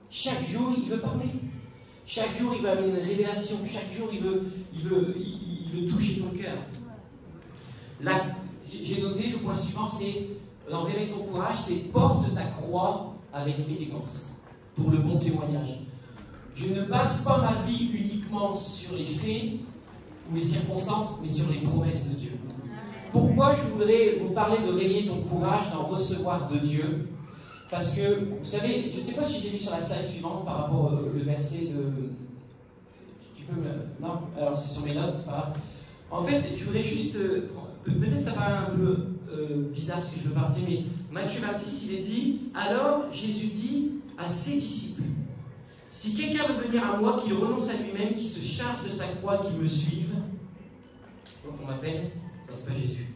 Chaque jour, il veut parler. Chaque jour, il veut amener une révélation. Chaque jour, il veut toucher ton cœur. Là, j'ai noté le point suivant, c'est dans réveille ton courage, c'est porte ta croix avec élégance pour le bon témoignage. Je ne base pas ma vie uniquement sur les faits ou les circonstances, mais sur les promesses de Dieu. Pourquoi je voudrais vous parler de réveiller ton courage, d'en recevoir de Dieu? Parce que, vous savez, je ne sais pas si j'ai lu sur la slide suivante par rapport au verset de... Tu peux me... Non? Alors c'est sur mes notes, c'est pas grave. En fait, je voudrais juste... Peut-être ça paraît un peu bizarre ce que je veux partir, mais Matthieu 26, il est dit, alors Jésus dit à ses disciples, si quelqu'un veut venir à moi, qu'il renonce à lui-même, qu'il se charge de sa croix, qu'il me suive. Donc on m'appelle, ça c'est pas Jésus.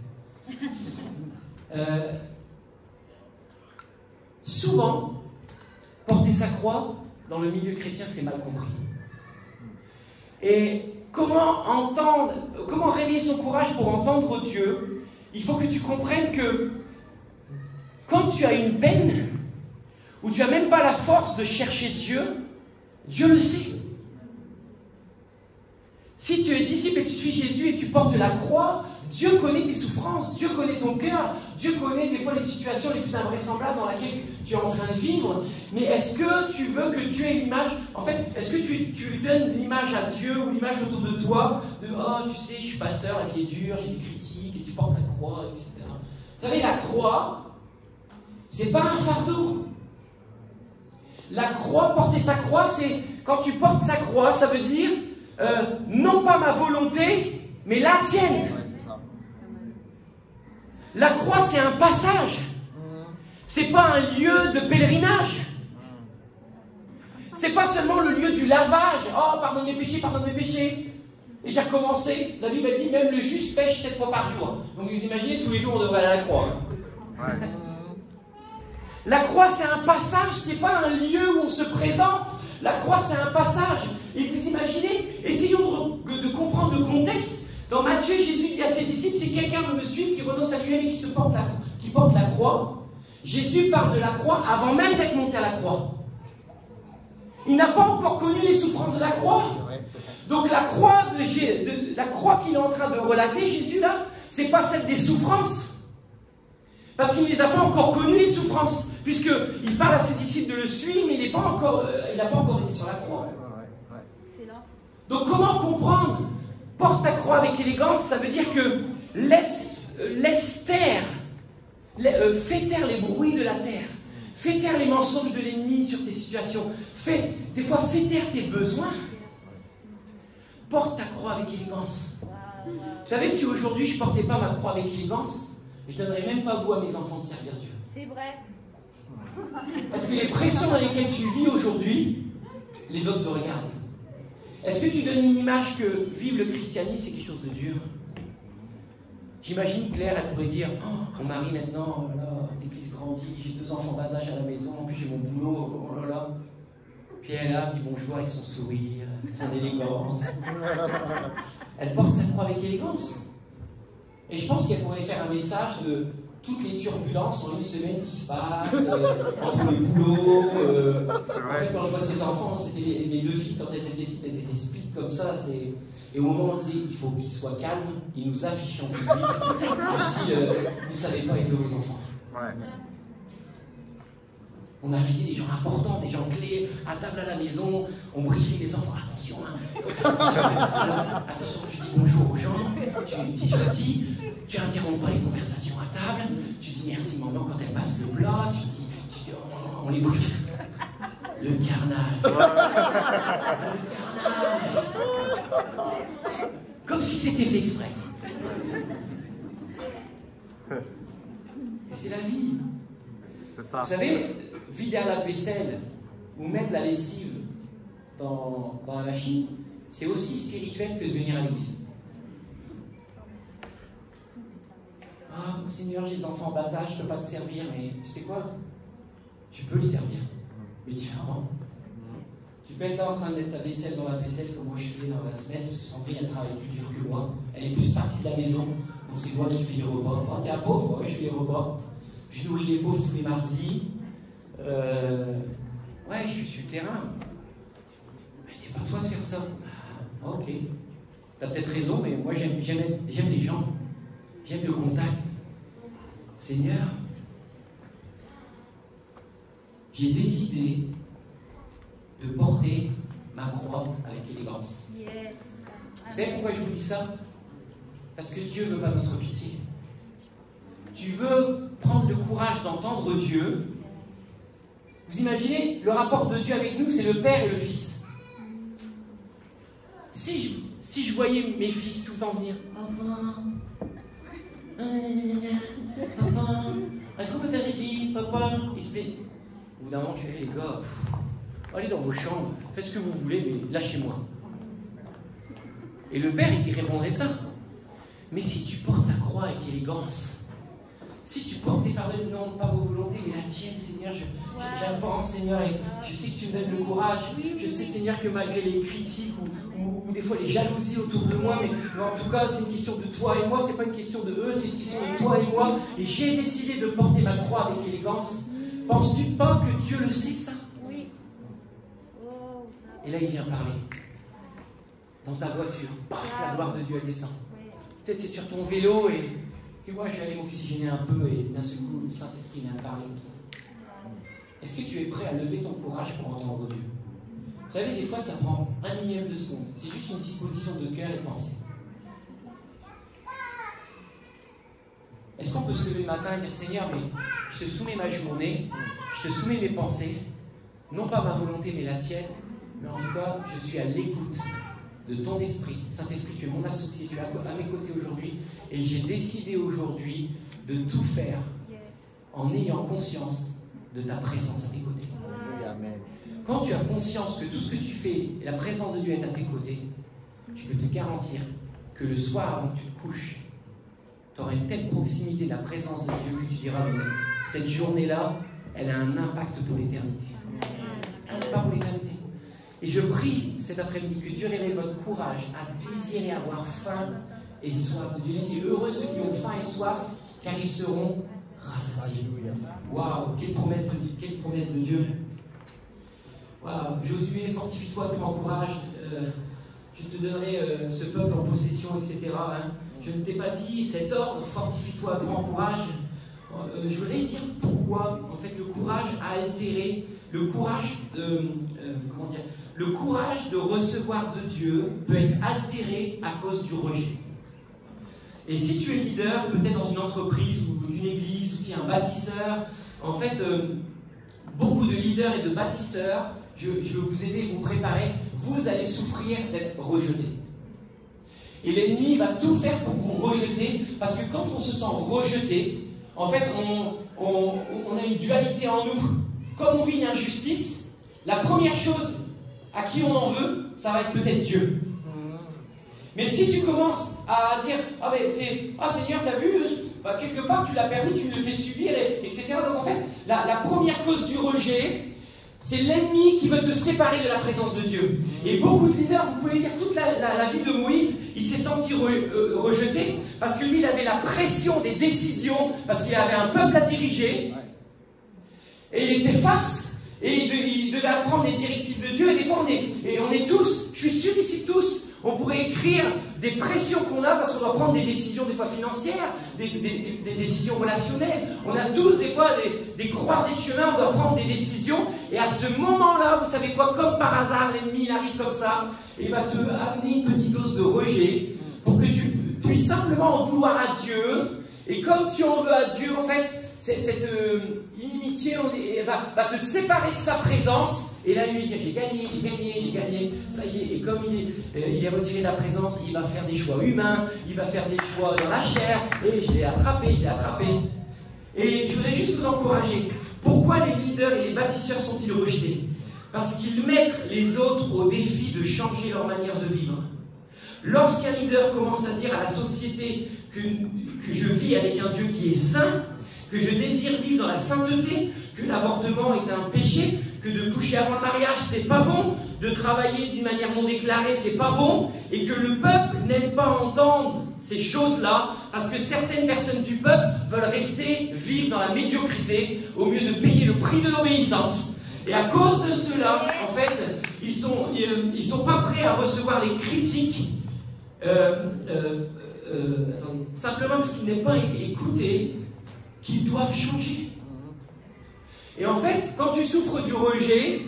Souvent, porter sa croix dans le milieu chrétien, c'est mal compris. Et comment réveiller son courage pour entendre Dieu? Il faut que tu comprennes que quand tu as une peine, où tu n'as même pas la force de chercher Dieu, Dieu le sait. Si tu es disciple et tu suis Jésus et tu portes la croix, Dieu connaît tes souffrances, Dieu connaît ton cœur, Dieu connaît des fois les situations les plus invraisemblables dans lesquelles tu es en train de vivre. Mais est-ce que tu veux que Dieu ait l'image? En fait, est-ce que tu donnes l'image à Dieu ou l'image autour de toi de « Oh, tu sais, je suis pasteur, la vie est dure, j'ai des critiques, et tu portes la croix, etc. » Vous savez, la croix, c'est pas un fardeau. La croix, porter sa croix, c'est quand tu portes sa croix, ça veut dire non pas ma volonté, mais la tienne. Ouais, c'est ça. La croix, c'est un passage. C'est pas un lieu de pèlerinage. C'est pas seulement le lieu du lavage. Oh, pardonne mes péchés, pardonne mes péchés. Et j'ai recommencé. La Bible a dit même le juste pêche 7 fois par jour. Donc vous imaginez, tous les jours on devrait aller à la croix. Ouais. La croix, c'est un passage, c'est pas un lieu où on se présente. La croix, c'est un passage. Et vous imaginez, essayons de comprendre le contexte. Dans Matthieu, Jésus dit à ses disciples, si quelqu'un veut me suivre, qui renonce à lui-même et qui porte la croix, Jésus parle de la croix avant même d'être monté à la croix. Il n'a pas encore connu les souffrances de la croix. Donc la croix qu'il est en train de relater, Jésus là, c'est pas celle des souffrances. Parce qu'il ne les a pas encore connues, les souffrances. Puisqu'il parle à ses disciples de le suivre, mais il n'a pas encore été sur la croix. Donc comment comprendre? Porte ta croix avec élégance, ça veut dire que laisse taire, fais taire les bruits de la terre. Fais taire les mensonges de l'ennemi sur tes situations. Des fois, fais taire tes besoins. Porte ta croix avec élégance. Vous savez, si aujourd'hui je ne portais pas ma croix avec élégance, je ne donnerais même pas goût à mes enfants de servir Dieu. C'est vrai. Parce que les pressions dans lesquelles tu vis aujourd'hui, les autres te regardent. Est-ce que tu donnes une image que vivre le christianisme, c'est quelque chose de dur? J'imagine Claire, elle pourrait dire oh, mon mari maintenant, l'église grandit, j'ai 2 enfants bas âge à la maison, en plus j'ai mon boulot, oh là là. Puis elle a dit bonjour avec son sourire, son élégance. Elle porte sa croix avec élégance. Et je pense qu'elle pourrait faire un message de toutes les turbulences en une semaine qui se passent, entre le boulot. En fait, quand je vois ces enfants, c'était les 2 filles, quand elles étaient petites, elles étaient speed comme ça. Et au moment où on disait il faut qu'ils soient calmes, ils nous affichent en public, du style vous savez pas élever vos enfants. Ouais. On invitait des gens importants, des gens clés, à table à la maison, on briefait les enfants, attention, hein, alors, attention, tu dis bonjour aux gens, tu dis gentil, tu n'interromps pas les conversations à table, tu dis merci maman quand elle passe le plat, tu dis on les briefe. Le carnage. Le carnage. Comme si c'était fait exprès. Mais c'est la vie. Ça. Vous savez, vider la vaisselle ou mettre la lessive dans la machine, c'est aussi spirituel que de venir à l'église. Ah, Seigneur, j'ai des enfants en bas âge, je ne peux pas te servir, mais tu sais quoi? Tu peux le servir, mais différemment. Tu peux être là en train de mettre ta vaisselle dans la vaisselle comme moi je fais dans la semaine, parce que Sandrine, elle travaille plus dur que moi. Elle est plus partie de la maison, donc c'est moi qui fais les repas. Enfin, t'es un pauvre, ouais, je fais les repas. Je nourris les pauvres tous les mardis. Ouais, je suis sur le terrain. Mais c'est pas toi de faire ça. Ah, ok. T'as peut-être raison, mais moi j'aime les gens. J'aime le contact. Seigneur, j'ai décidé de porter ma croix avec élégance. Yes. Vous savez pourquoi je vous dis ça? Parce que Dieu ne veut pas notre pitié. Tu veux prendre le courage d'entendre Dieu. Vous imaginez, le rapport de Dieu avec nous, c'est le Père et le Fils. Si je voyais mes fils tout le temps venir, papa, est-ce qu'on peut faire des filles, papa? Il se fait. Au bout d'un moment, tu fais, les gars, allez dans vos chambres, faites ce que vous voulez, mais lâchez-moi. Et le Père, il répondrait ça. Mais si tu portes ta croix avec élégance, si tu portes tes fardeaux, non, pas vos volontés, mais la tienne, Seigneur, j'avance, Seigneur, et je sais que tu me donnes le courage. Je sais, Seigneur, que malgré les critiques ou des fois les jalousies autour de moi, mais en tout cas, c'est une question de toi et moi, c'est pas une question de eux, c'est une question de toi et moi. Et j'ai décidé de porter ma croix avec élégance. Penses-tu pas que Dieu le sait, ça? Oui. Et là, il vient parler. Dans ta voiture, paf, la gloire de Dieu, elle descend. Peut-être c'est sur ton vélo et moi, je vais aller m'oxygéner un peu et d'un seul coup, le Saint-Esprit vient parler comme ça. Est-ce que tu es prêt à lever ton courage pour entendre Dieu? Vous savez, des fois, ça prend 1/1000 de seconde. C'est juste une disposition de cœur et de pensée. Est-ce qu'on peut se lever le matin et dire, Seigneur, mais je te soumets ma journée, je te soumets mes pensées, non pas ma volonté, mais la tienne, mais en tout cas, je suis à l'écoute de ton esprit. Saint-Esprit, tu es mon associé, tu es à mes côtés aujourd'hui, et j'ai décidé aujourd'hui de tout faire en ayant conscience de ta présence à tes côtés. Quand tu as conscience que tout ce que tu fais, la présence de Dieu est à tes côtés, je peux te garantir que le soir, avant que tu te couches, tu auras une telle proximité de la présence de Dieu que tu diras, mais cette journée-là, elle a un impact pour l'éternité. Un impact pour l'éternité. Et je prie cet après-midi que Dieu révèle votre courage à désirer avoir faim et soif de Dieu. Il dit, heureux ceux qui ont faim et soif, car ils seront rassasiés. Waouh, quelle promesse de Dieu. Waouh, Josué, fortifie-toi, prends courage. Je te donnerai ce peuple en possession, etc. Hein. Je ne t'ai pas dit cet ordre, fortifie-toi, prends courage. Je voudrais dire pourquoi, en fait, le courage a altéré, le courage de recevoir de Dieu peut être altéré à cause du rejet. Et si tu es leader, peut-être dans une entreprise ou d'une église, ou tu es un bâtisseur, en fait, beaucoup de leaders et de bâtisseurs, je veux vous aider, vous préparer, vous allez souffrir d'être rejeté. Et l'ennemi va tout faire pour vous rejeter, parce que quand on se sent rejeté, en fait, on a une dualité en nous. Comme on vit une injustice, la première chose à qui on en veut, ça va être peut-être Dieu. Mais si tu commences à dire, ah mais c'est, ah Seigneur, t'as vu, bah, quelque part tu l'as permis, tu me le fais subir, etc. Donc en fait, la première cause du rejet, c'est l'ennemi qui veut te séparer de la présence de Dieu. Et beaucoup de leaders, vous pouvez lire toute la vie de Moïse, il s'est senti rejeté, parce que lui, il avait la pression des décisions, parce qu'il avait un peuple à diriger, et il était face, et il devait apprendre les directives de Dieu, et des fois on est tous, je suis sûr ici tous, on pourrait écrire des pressions qu'on a parce qu'on doit prendre des décisions des fois financières, des décisions relationnelles. On a tous des fois des croisées de chemin, on doit prendre des décisions. Et à ce moment-là, vous savez quoi, comme par hasard, l'ennemi il arrive comme ça et il va te amener une petite dose de rejet pour que tu puisses simplement en vouloir à Dieu. Et comme tu en veux à Dieu, en fait, cette inimitié va te séparer de sa présence. Et là, lui, il dit, j'ai gagné, ça y est. Et comme il est retiré de la présence, il va faire des choix humains, il va faire des choix dans la chair, et je l'ai attrapé. Et je voudrais juste vous encourager. Pourquoi les leaders et les bâtisseurs sont-ils rejetés? Parce qu'ils mettent les autres au défi de changer leur manière de vivre. Lorsqu'un leader commence à dire à la société que je vis avec un Dieu qui est saint, que je désire vivre dans la sainteté, que l'avortement est un péché, que de coucher avant le mariage c'est pas bon, de travailler d'une manière non déclarée c'est pas bon, et que le peuple n'aime pas entendre ces choses-là, parce que certaines personnes du peuple veulent rester vivre dans la médiocrité, au mieux de payer le prix de l'obéissance. Et à cause de cela, en fait, ils sont pas prêts à recevoir les critiques, simplement parce qu'ils n'aiment pas écouter qu'ils doivent changer. Et en fait, quand tu souffres du rejet,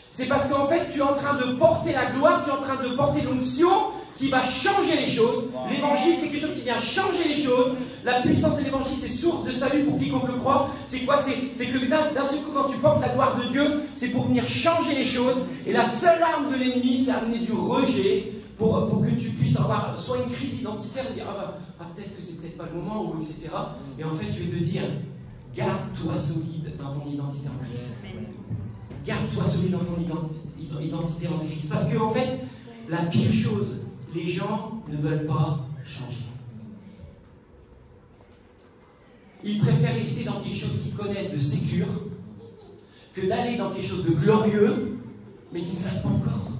c'est parce qu'en fait, tu es en train de porter la gloire, tu es en train de porter l'onction qui va changer les choses. L'évangile, c'est quelque chose qui vient changer les choses. La puissance de l'évangile, c'est source de salut pour quiconque le croit. C'est quoi? C'est que d'un seul coup, quand tu portes la gloire de Dieu, c'est pour venir changer les choses. Et la seule arme de l'ennemi, c'est amener du rejet pour que tu puisses avoir soit une crise identitaire, et dire peut-être que c'est peut-être pas le moment, ou etc. Et en fait, je vais te dire, garde-toi solide dans ton identité en Christ. Garde-toi solide dans ton identité en Christ. Parce que, en fait, la pire chose, les gens ne veulent pas changer. Ils préfèrent rester dans quelque chose qu'ils connaissent de sécure que d'aller dans quelque chose de glorieux, mais qu'ils ne savent pas encore.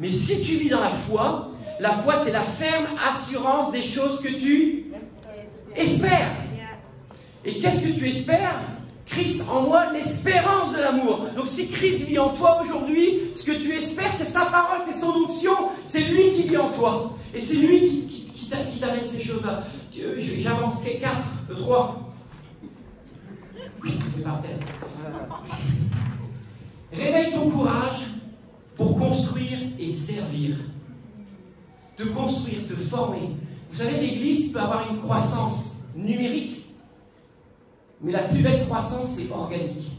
Mais si tu vis dans la foi c'est la ferme assurance des choses que tu espères. Et qu'est-ce que tu espères? Christ en moi, l'espérance de l'amour. Donc si Christ vit en toi aujourd'hui, ce que tu espères, c'est sa parole, c'est son onction, c'est lui qui vit en toi. Et c'est lui qui t'amène ces choses-là. J'avance, 4, 3. Oui, je vais par terre. Réveille ton courage pour construire et servir. Te construire, te former. Vous savez, l'Église peut avoir une croissance numérique, mais la plus belle croissance, c'est organique.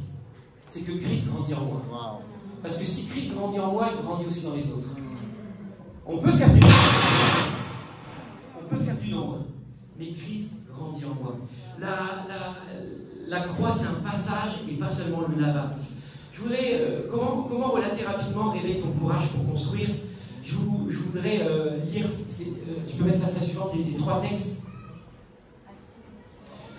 C'est que Christ grandit en moi. Wow. Parce que si Christ grandit en moi, il grandit aussi dans les autres. On peut faire du nombre, mais Christ grandit en moi. La croix, c'est un passage et pas seulement le lavage. Je voudrais, comment relater rapidement réveiller ton courage pour construire? Je voudrais lire, tu peux mettre la slide suivante, les 3 textes.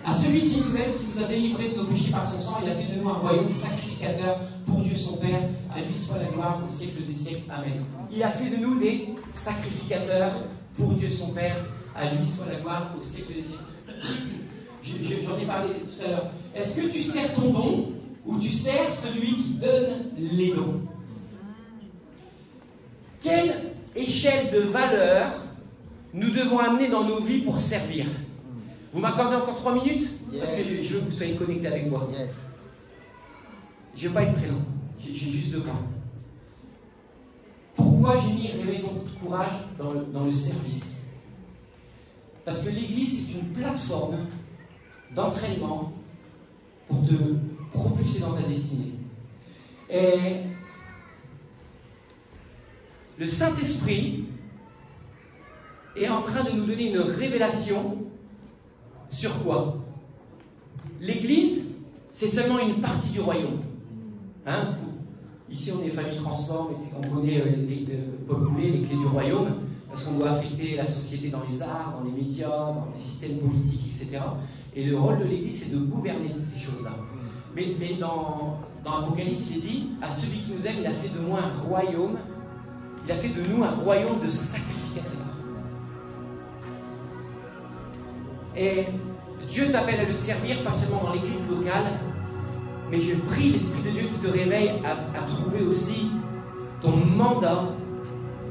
À celui qui nous aime, qui nous a délivrés de nos péchés par son sang, il a fait de nous un royaume, des sacrificateurs pour Dieu son Père. À lui soit la gloire au siècle des siècles. Amen. Il a fait de nous des sacrificateurs pour Dieu son Père. À lui soit la gloire au siècle des siècles. J'en ai parlé tout à l'heure. Est-ce que tu sers ton don ou tu sers celui qui donne les dons? Quelle échelle de valeur nous devons amener dans nos vies pour servir? Vous m'accordez encore 3 minutes? Yes. Parce que je veux que vous soyez connectés avec moi. Yes. Je ne vais pas être très long. J'ai juste 2 points. Pourquoi j'ai mis réveiller ton courage dans le service? Parce que l'Église, c'est une plateforme d'entraînement pour te propulser dans ta destinée. Et le Saint-Esprit est en train de nous donner une révélation sur quoi? L'Église, c'est seulement une partie du royaume. Hein? Ici, on est famille Transform, on connaît Paul Boulet, les clés du royaume, parce qu'on doit affecter la société dans les arts, dans les médias, dans les systèmes politiques, etc. Et le rôle de l'Église, c'est de gouverner ces choses-là. Mais dans l'Apocalypse, il est dit, à celui qui nous aime, il a fait de moi un royaume, il a fait de nous un royaume de sacrificateurs. Et Dieu t'appelle à le servir, pas seulement dans l'église locale, mais je prie l'Esprit de Dieu qui te réveille à trouver aussi ton mandat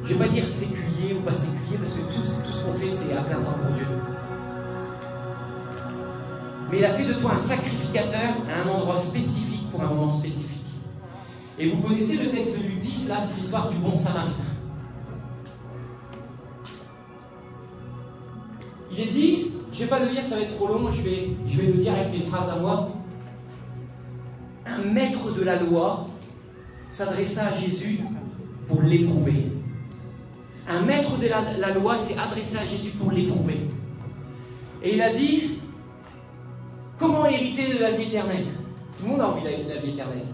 je ne vais pas dire séculier ou pas séculier, parce que tout ce qu'on fait, c'est à plein temps pour Dieu. Mais il a fait de toi un sacrificateur à un endroit spécifique pour un moment spécifique. Et vous connaissez le texte de Luc 10, là, c'est l'histoire du bon samaritain. Il est dit, je ne vais pas le lire, ça va être trop long, je vais le dire avec mes phrases à moi. Un maître de la loi s'adressa à Jésus pour l'éprouver. Un maître de la loi s'est adressé à Jésus pour l'éprouver. Et il a dit, comment hériter de la vie éternelle? Tout le monde a envie de la vie éternelle.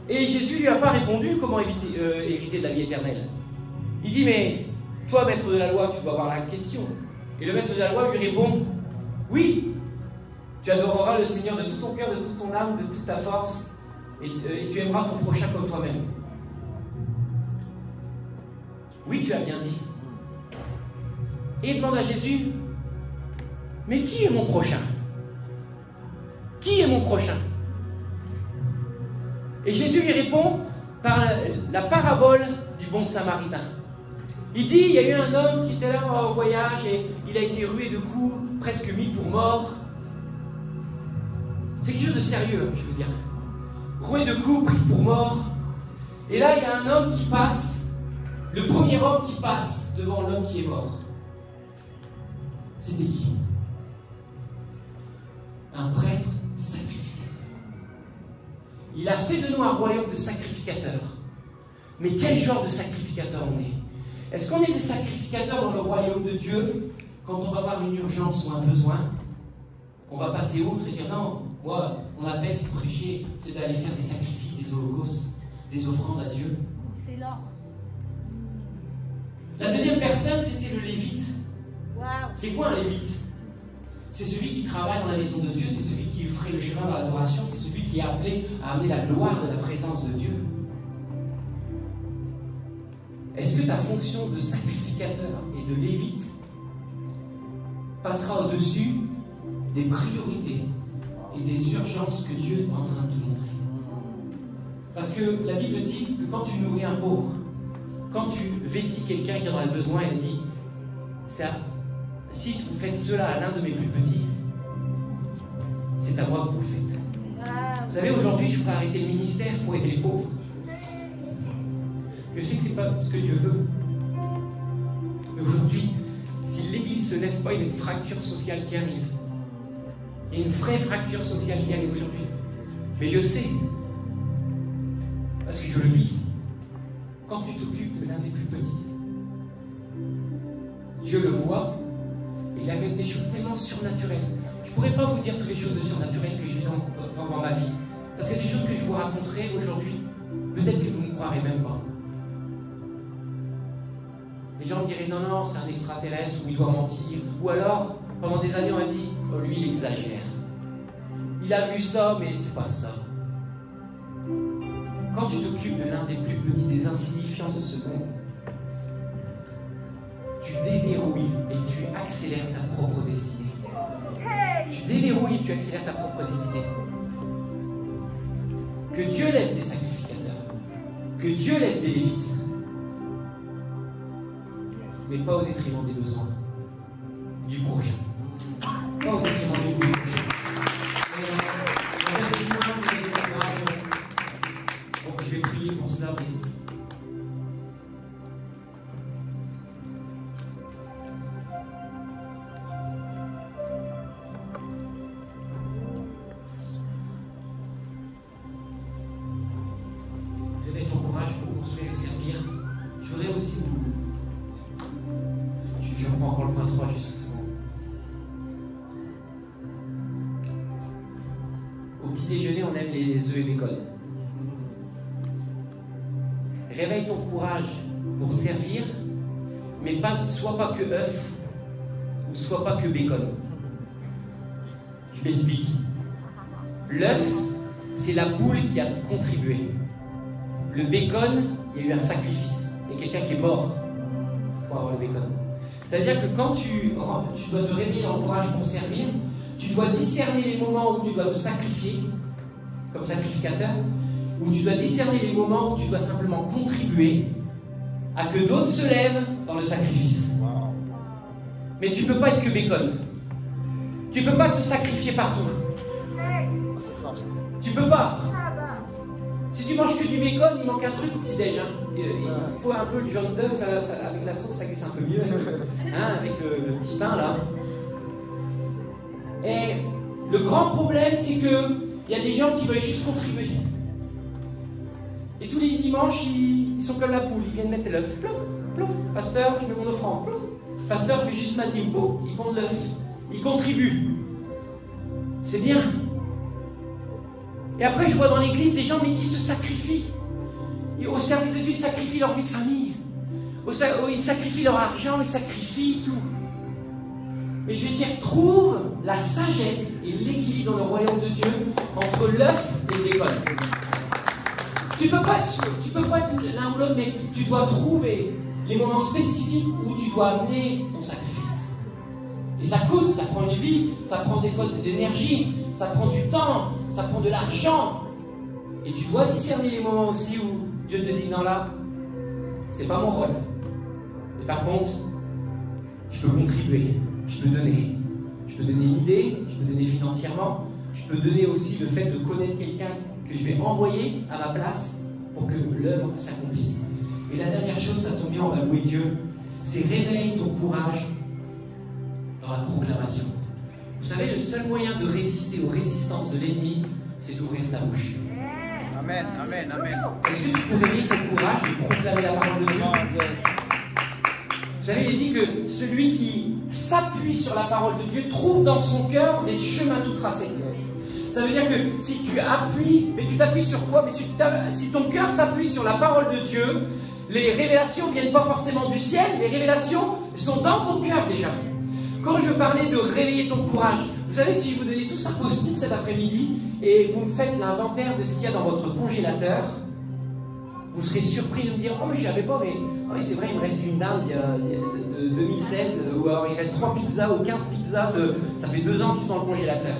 Et Jésus ne lui a pas répondu comment hériter de la vie éternelle. Il dit, mais toi, maître de la loi, tu dois avoir la question. Et le maître de la loi lui répond, oui, tu adoreras le Seigneur de tout ton cœur, de toute ton âme, de toute ta force, et tu aimeras ton prochain comme toi-même. Oui, tu as bien dit. Et il demande à Jésus, mais qui est mon prochain? Qui est mon prochain? Et Jésus lui répond par la parabole du bon samaritain. Il dit, il y a eu un homme qui était là en voyage et il a été rué de coups, presque mis pour mort. C'est quelque chose de sérieux, je veux dire. Rué de coups, pris pour mort. Et là, il y a un homme qui passe, le premier homme qui passe devant l'homme qui est mort. C'était qui? Un prêtre sacrificateur. Il a fait de nous un royaume de sacrificateurs. Mais quel genre de sacrificateur on est? Est-ce qu'on est des sacrificateurs dans le royaume de Dieu quand on va avoir une urgence ou un besoin? On va passer outre et dire non, moi, mon appel, c'est de prêcher, c'est d'aller faire des sacrifices, des holocaustes, des offrandes à Dieu. Excellent. La deuxième personne, c'était le lévite. Wow. C'est quoi un lévite? C'est celui qui travaille dans la maison de Dieu, c'est celui qui ferait le chemin dans l'adoration, c'est celui qui est appelé à amener la gloire de la présence de Dieu. Est-ce que ta fonction de sacrificateur et de lévite passera au-dessus des priorités et des urgences que Dieu est en train de te montrer? Parce que la Bible dit que quand tu nourris un pauvre, quand tu vêtis quelqu'un qui en a le besoin, elle dit, si vous faites cela à l'un de mes plus petits, c'est à moi que vous le faites. Vous savez, aujourd'hui, je pourrais arrêter le ministère pour aider les pauvres. Je sais que ce n'est pas ce que Dieu veut. Mais aujourd'hui, si l'Église ne se lève pas, il y a une fracture sociale qui arrive. Il y a une vraie fracture sociale qui arrive aujourd'hui. Mais je sais, parce que je le vis, quand tu t'occupes de l'un des plus petits, Dieu le voit, et il amène des choses tellement surnaturelles. Je ne pourrais pas vous dire toutes les choses de surnaturelles que j'ai dans ma vie. Parce qu'il y a des choses que je vous raconterai aujourd'hui, peut-être que vous ne me croirez même pas. Les gens diraient non, non, c'est un extraterrestre ou il doit mentir. Ou alors, pendant des années, on a dit oh, lui, il exagère. Il a vu ça, mais c'est pas ça. Quand tu t'occupes de l'un des plus petits, des insignifiants de ce monde, tu déverrouilles et tu accélères ta propre destinée. Tu déverrouilles et tu accélères ta propre destinée. Que Dieu lève des sacrificateurs, que Dieu lève des lévites, mais pas au détriment des besoins du prochain. Pas au détriment du prochain. Bon, je vais prier pour cela. Réveille ton courage pour construire et servir. Je voudrais aussi vous. Je reprends encore le point 3 juste ce moment. Au petit déjeuner, on aime les œufs et bacon. Réveille ton courage pour servir, mais soit pas que œuf, ou soit pas que bacon. Je m'explique. L'œuf, c'est la poule qui a contribué. Le bacon, il y a eu un sacrifice. Il y a quelqu'un qui est mort pour avoir le bacon. C'est-à-dire que quand tu dois te réveiller dans le courage pour servir, tu dois discerner les moments où tu dois te sacrifier, comme sacrificateur, où tu dois discerner les moments où tu dois simplement contribuer à que d'autres se lèvent dans le sacrifice. Mais tu ne peux pas être que bacon. Tu ne peux pas te sacrifier partout. Tu peux pas. Si tu manges que du bacon, il manque un truc au petit-déj. Il faut un peu du jaune d'œuf avec la sauce, ça glisse un peu mieux. Avec le petit pain là. Et le grand problème, c'est qu'il y a des gens qui veulent juste contribuer. Et tous les dimanches, ils sont comme la poule, ils viennent mettre l'œuf. Plouf, plouf. Pasteur, je mets mon offrande. Plouf. Pasteur, je fais juste ma dîme. Pouf, ils pondent l'œuf. Ils contribuent. C'est bien. Et après, je vois dans l'église des gens mais qui se sacrifient. Et au service de Dieu, ils sacrifient leur vie de famille. Ils sacrifient leur argent, ils sacrifient tout. Mais je vais dire, trouve la sagesse et l'équilibre dans le royaume de Dieu entre l'œuf et le bacon. Tu peux pas être l'un ou l'autre, mais tu dois trouver les moments spécifiques où tu dois amener ton sacrifice. Et ça coûte, ça prend une vie, ça prend des fois de l'énergie, ça prend du temps, ça prend de l'argent. Et tu dois discerner les moments aussi où Dieu te dit non là, c'est pas mon rôle. Et par contre, je peux contribuer, je peux donner. Je peux donner une idée, je peux donner financièrement, je peux donner aussi le fait de connaître quelqu'un que je vais envoyer à ma place pour que l'œuvre s'accomplisse. Et la dernière chose, ça tombe bien, on va louer Dieu, c'est réveille ton courage dans la proclamation. Vous savez, le seul moyen de résister aux résistances de l'ennemi, c'est d'ouvrir ta bouche. Amen, amen, amen. Est-ce que tu peux réveiller ton courage de proclamer la parole de Dieu? Vous savez, il est dit que celui qui s'appuie sur la parole de Dieu trouve dans son cœur des chemins tout tracés. Ça veut dire que si tu appuies, mais tu t'appuies sur quoi? Mais si ton cœur s'appuie sur la parole de Dieu, les révélations ne viennent pas forcément du ciel, les révélations sont dans ton cœur déjà. Quand je parlais de réveiller ton courage, vous savez, si je vous donnais tous un post-it cet après-midi et vous me faites l'inventaire de ce qu'il y a dans votre congélateur, vous serez surpris de me dire « Oh, mais j'avais pas, mais oh, c'est vrai, il me reste une dinde de 2016, ou alors il reste 3 pizzas ou 15 pizzas, ça fait 2 ans qu'ils sont dans le congélateur. »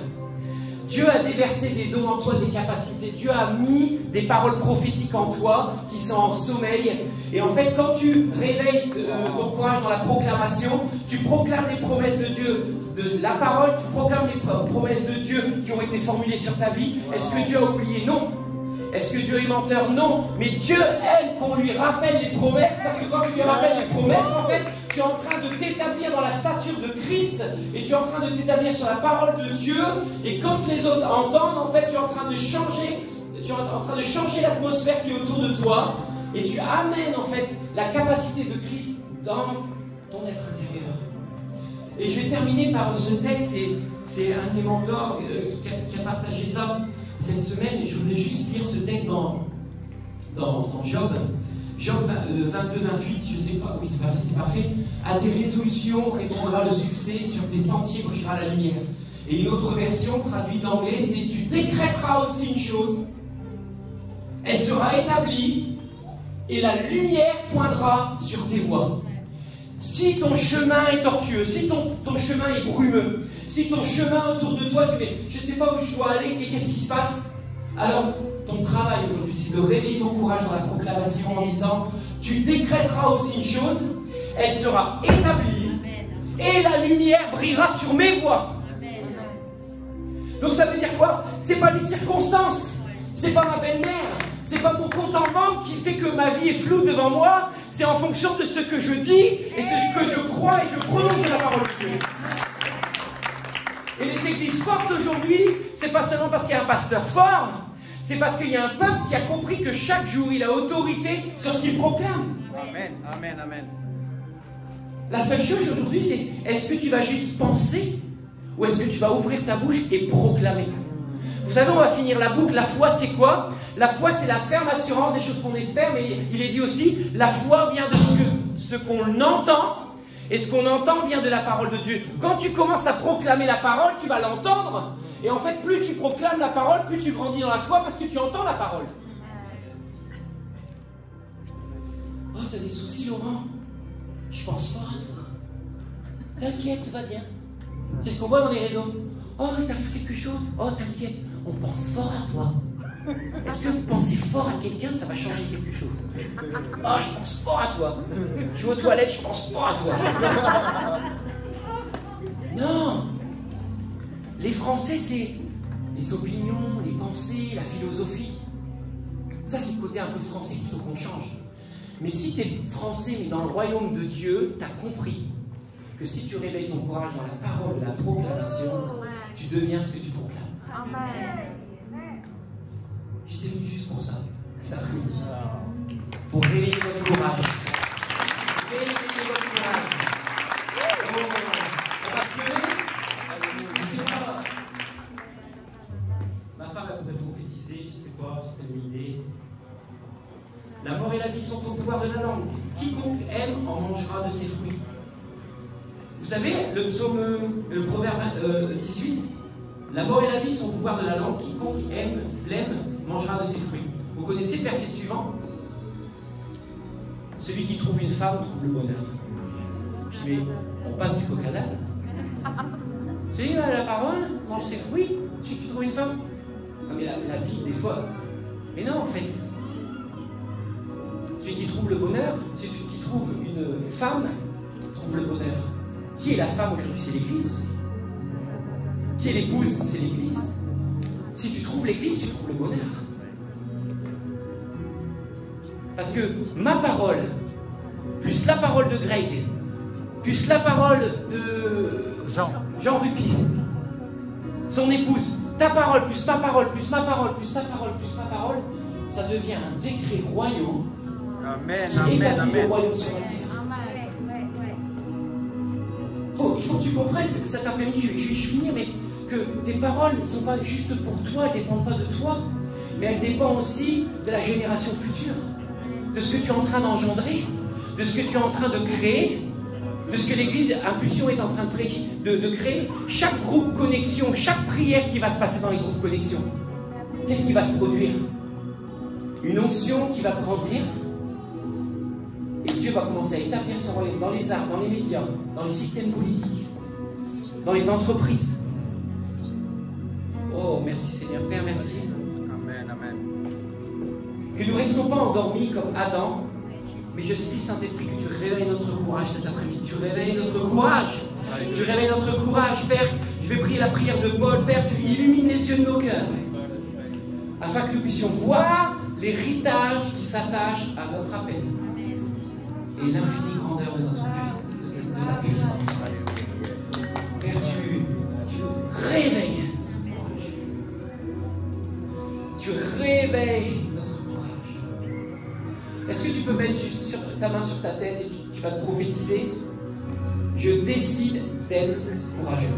Dieu a déversé des dons en toi, des capacités. Dieu a mis des paroles prophétiques en toi qui sont en sommeil. Et en fait, quand tu réveilles ton courage dans la proclamation, tu proclames les promesses de Dieu, de la parole, tu proclames les promesses de Dieu qui ont été formulées sur ta vie. Est-ce que Dieu a oublié? Non. Est-ce que Dieu est menteur? Non. Mais Dieu aime qu'on lui rappelle les promesses, parce que quand tu lui rappelles les promesses, en fait, tu es en train de t'établir dans la stature de Christ, et tu es en train de t'établir sur la parole de Dieu, et quand les autres entendent, en fait, tu es en train de changer l'atmosphère qui est autour de toi, et tu amènes, en fait, la capacité de Christ dans ton être intérieur. Et je vais terminer par ce texte, et c'est un des mentors qui a partagé ça cette semaine, et je voulais juste lire ce texte dans Job. Job 22-28, je sais pas, oui c'est parfait. À tes résolutions répondra le succès, sur tes sentiers brillera la lumière. Et une autre version, traduite d'anglais, c'est tu décrèteras aussi une chose, elle sera établie, et la lumière poindra sur tes voies. Si ton chemin est tortueux, si ton chemin est brumeux, si ton chemin autour de toi, tu dis, je ne sais pas où je dois aller, qu'est-ce qui se passe? Alors, ton travail aujourd'hui, c'est de réveiller ton courage dans la proclamation en disant, tu décrèteras aussi une chose, elle sera établie, et la lumière brillera sur mes voies. Donc ça veut dire quoi? C'est pas les circonstances, c'est pas ma belle-mère, c'est pas mon compte en banque qui fait que ma vie est floue devant moi, c'est en fonction de ce que je dis et ce que je crois et je prononce de la parole de Dieu. Et les églises fortes aujourd'hui, c'est pas seulement parce qu'il y a un pasteur fort, c'est parce qu'il y a un peuple qui a compris que chaque jour il a autorité sur ce qu'il proclame. Amen, amen, amen. La seule chose aujourd'hui, c'est est-ce que tu vas juste penser ou est-ce que tu vas ouvrir ta bouche et proclamer? Vous savez, on va finir la boucle. La foi, c'est quoi? La foi, c'est la ferme assurance des choses qu'on espère, mais il est dit aussi, la foi vient de ce qu'on entend, et ce qu'on entend vient de la parole de Dieu. Quand tu commences à proclamer la parole, tu vas l'entendre, et en fait, plus tu proclames la parole, plus tu grandis dans la foi, parce que tu entends la parole. Oh, t'as des soucis, Laurent? Je pense fort à toi. T'inquiète, tout va bien. C'est ce qu'on voit dans les réseaux. Oh, il t'arrive quelque chose. Oh, t'inquiète, on pense fort à toi. Est-ce que penser fort à quelqu'un, ça va changer quelque chose? Ah, je pense fort à toi. Je vais aux toilettes, je pense fort à toi. Non. Les Français, c'est les opinions, les pensées, la philosophie. Ça, c'est le côté un peu français qu'il faut qu'on change. Mais si tu es français, mais dans le royaume de Dieu, tu as compris que si tu réveilles ton courage dans la parole, la proclamation, tu deviens ce que tu proclames. J'étais venu juste pour ça, cet après-midi. Pour réveiller votre courage. Réveiller votre courage. Parce que, je sais pas, ma femme, elle pourrait prophétiser, je sais pas, c'était une idée. La mort et la vie sont au pouvoir de la langue. Quiconque aime en mangera de ses fruits. Vous savez, le psaume, le proverbe 18, la mort et la vie sont au pouvoir de la langue. Quiconque l'aime mangera de ses fruits. Vous connaissez le verset suivant? Celui qui trouve une femme trouve le bonheur. Je dis, mais on passe du coq à l'âne. Celui qui a la parole mange ses fruits. Celui qui trouve une femme. Non, mais la Bible, des fois. Mais non, en fait. Celui qui trouve le bonheur, celui qui trouve une femme, trouve le bonheur. Qui est la femme aujourd'hui? C'est l'Église aussi. Qui est l'épouse? C'est l'Église. Si tu trouves l'Église, tu trouves le bonheur. Parce que ma parole, plus la parole de Greg, plus la parole de Jean Rupi, son épouse, ta parole, plus ma parole, plus ma parole, plus ta parole, plus ma parole, ça devient un décret royaux. Amen, qui établit le royaume sur la terre. Il faut que tu comprennes que cet après-midi, je vais finir, mais que tes paroles ne sont pas juste pour toi, elles ne dépendent pas de toi, mais elles dépendent aussi de la génération future, de ce que tu es en train d'engendrer, de ce que tu es en train de créer, de ce que l'Église Impulsion est en train de créer. Chaque groupe connexion, chaque prière qui va se passer dans les groupes connexion, qu'est-ce qui va se produire? Une onction qui va grandir. Et Dieu va commencer à établir son royaume dans les arts, dans les médias, dans les systèmes politiques, dans les entreprises. Oh, merci Seigneur. Père, merci. Amen, amen. Que nous ne restons pas endormis comme Adam, mais je sais, Saint-Esprit, que tu réveilles notre courage cet après-midi. Tu réveilles notre courage. Tu réveilles notre courage, Père. Je vais prier la prière de Paul. Père, tu illumines les yeux de nos cœurs, afin que nous puissions voir l'héritage qui s'attache à notre appel. Et l'infinie grandeur de notre de ta puissance. Père, tu réveilles. Tu réveilles notre courage. Est-ce que tu peux mettre juste ta main sur ta tête et tu vas te prophétiser? Je décide d'être courageux.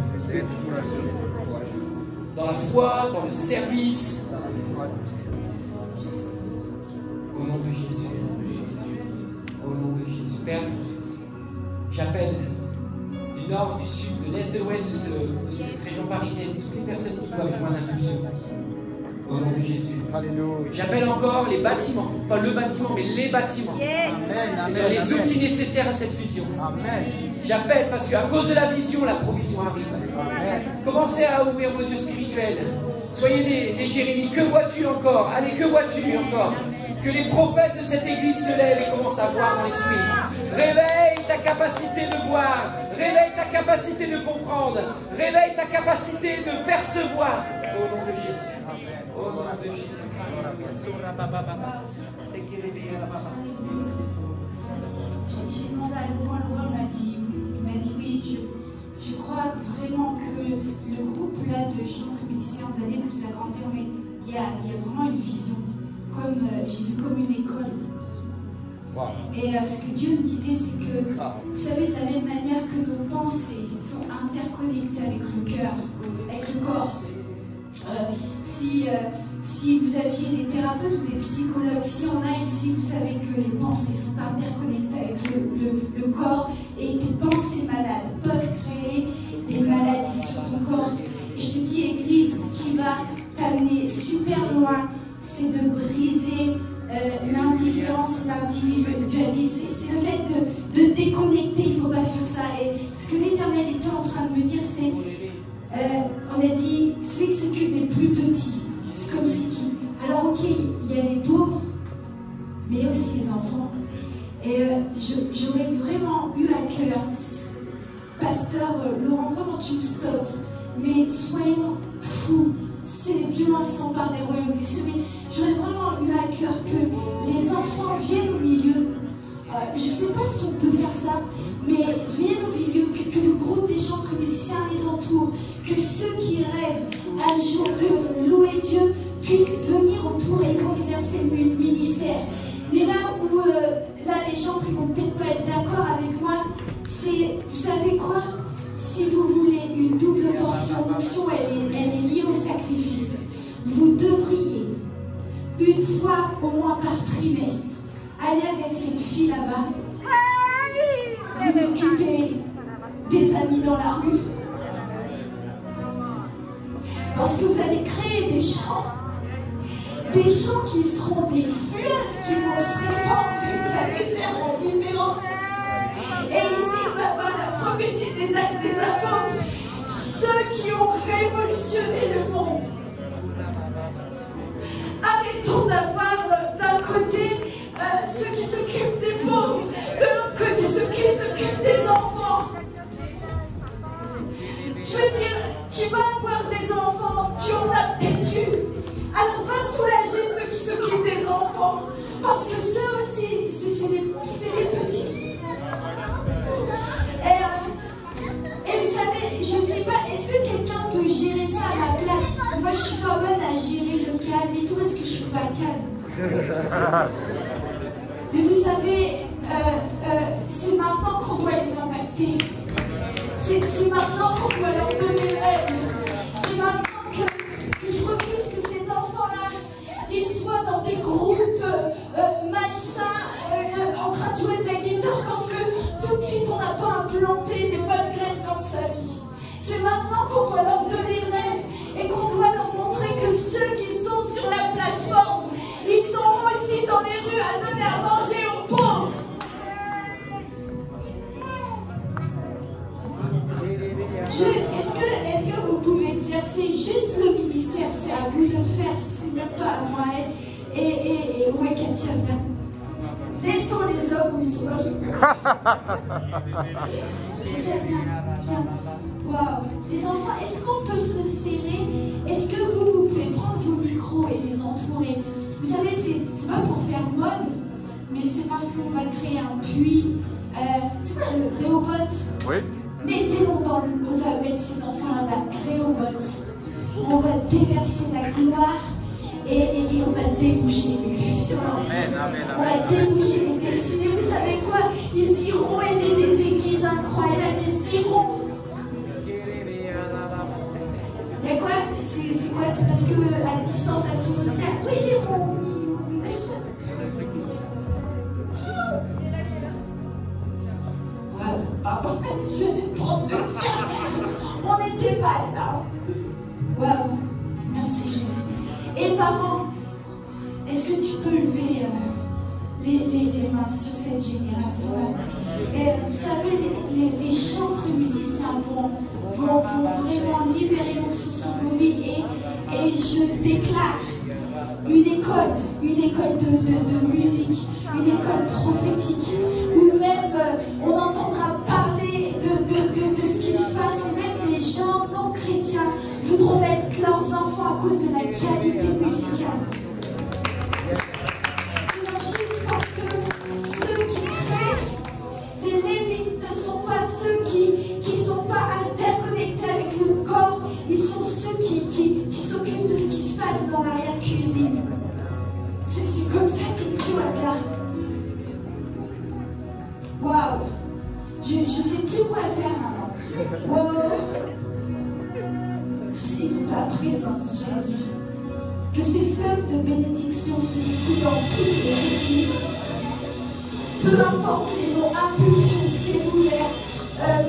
Dans la foi, dans le service. Au nom de Jésus. Au nom de Jésus. Père, j'appelle du nord, du sud, de l'est, de l'ouest de cette région parisienne, toutes les personnes qui doivent joindre l'impulsion. Au nom de Jésus. J'appelle encore les bâtiments, pas le bâtiment, mais les bâtiments. C'est-à-dire les outils nécessaires à cette vision. J'appelle parce qu'à cause de la vision, la provision arrive. Commencez à ouvrir vos yeux spirituels. Soyez des Jérémie. Que vois-tu encore? Allez, que vois-tu encore? Que les prophètes de cette église se lèvent et commencent à voir dans l'esprit. Réveille ta capacité de voir. Réveille ta capacité de comprendre. Réveille ta capacité de percevoir. Au nom de Jésus. Au nom de Jésus. J'ai demandé à Laurent, m'a dit oui, je crois vraiment que le groupe là de Notre Musicien, vous allez vous agrandir, mais il y a vraiment une vision. Comme j'ai vu comme une école. Wow. Et ce que Dieu me disait, c'est que, vous savez, de la même manière que nos pensées sont interconnectées avec le cœur, avec le corps. Si vous aviez des thérapeutes ou des psychologues, si on a ici, vous savez que les pensées sont interconnectées avec le corps, et tes pensées malades peuvent créer des maladies sur ton corps. Et je te dis, Église, ce qui va t'amener super loin, c'est de briser l'indifférence et l'individualisme. C'est le fait de déconnecter, il ne faut pas faire ça. Et ce que l'Éternel était en train de me dire, c'est, on a dit, celui qui s'occupe des plus petits, c'est comme si qui. Alors Pasteur Laurent, vraiment tu me stoppes. Mais soyons fous. C'est les violents qui s'emparent des royaumes des cieux. Mais j'aurais vraiment eu à cœur que les enfants viennent au milieu. Je ne sais pas si on peut faire ça, mais viennent au milieu, que le groupe des chantres musiciens les entoure, que ceux qui rêvent un jour de louer Dieu puissent venir autour et vont exercer le ministère. Mais là où là les chantres ne vont peut-être pas être d'accord avec moi, c'est, vous savez quoi? Si vous voulez une double portion d'onction, elle est liée au sacrifice. Vous devriez, une fois au moins par trimestre, aller avec cette fille là-bas, vous occuper des amis dans la rue. Parce que vous allez créer des chants qui seront des fleuves qui vont se répandre et vous allez faire la différence. Et ici, la prophétie des actes des apôtres, ceux qui ont révolutionné le monde. Arrêtons d'avoir d'un côté ceux qui s'occupent des pauvres, de l'autre côté ceux qui s'occupent des enfants. Je veux dire, tu vas avoir des enfants, tu en as peut-être eu. Alors va soulager ceux qui s'occupent des enfants, parce que ceux aussi, c'est les petits. Et vous savez, je ne sais pas, est-ce que quelqu'un peut gérer ça à ma place? Moi, je ne suis pas bonne à gérer le calme et tout, est-ce que je ne suis pas calme? Mais vous savez, c'est maintenant qu'on doit les impacter. C'est maintenant qu'on doit leur donner l'aide. C'est maintenant que je refuse que cet enfant-là, il soit dans des groupes malsains, en train de jouer de la guitare, parce que tout de suite, on n'a pas implanté des bonnes graines dans sa vie. C'est maintenant qu'on doit leur donner le rêve et qu'on doit leur montrer que ceux qui sont sur la plateforme, ils sont aussi dans les rues à donner à manger aux pauvres. Est-ce que vous pouvez exercer juste le ministère? C'est à vous de le faire, c'est même pas à moi. Et ouais, Katia, viens. Laissons les hommes où ils sont. Katia, viens. Waouh. Les enfants, est-ce qu'on peut se serrer? Est-ce que vous pouvez prendre vos micros et les entourer? Vous savez, c'est pas pour faire mode, mais c'est parce qu'on va créer un puits. C'est quoi le Rehoboth? Oui. Mettez-le dans le... On va mettre ces enfants-là dans le Rehoboth. On va déverser la gloire et on va déboucher les puits sur leur vie. On va déboucher les destinées. Vous savez quoi? Ils iront aider des églises incroyables. Ils iront. Et quoi? C'est quoi? C'est parce que à la distanciation sociale, oui, ils iront. Pardon, je vais prendre le tien. On n'était pas là. Waouh, merci Jésus. Et parents, est-ce que tu peux lever les mains sur cette génération-là? Et vous savez, les chantres et musiciens vont vraiment libérer l'onction sur vos vies. Et je déclare une école de musique, une école prophétique, où même on entendra parler de ce qui se passe, et même des gens non chrétiens voudront mettre leurs enfants à cause de la qualité musicale. C'est juste parce que ceux qui créent, les Lévites ne sont pas ceux qui ne sont pas interconnectés avec le corps, ils sont ceux qui s'occupent de ce qui se passe dans l'arrière-cuisine. C'est comme ça que tout va bien. Waouh! Je ne sais plus quoi faire maintenant. Wow. Merci de ta présence, Jésus. Que ces fleuves de bénédiction se découlent dans toutes les églises. Peu importe les noms, impulsion, ciel ouvert,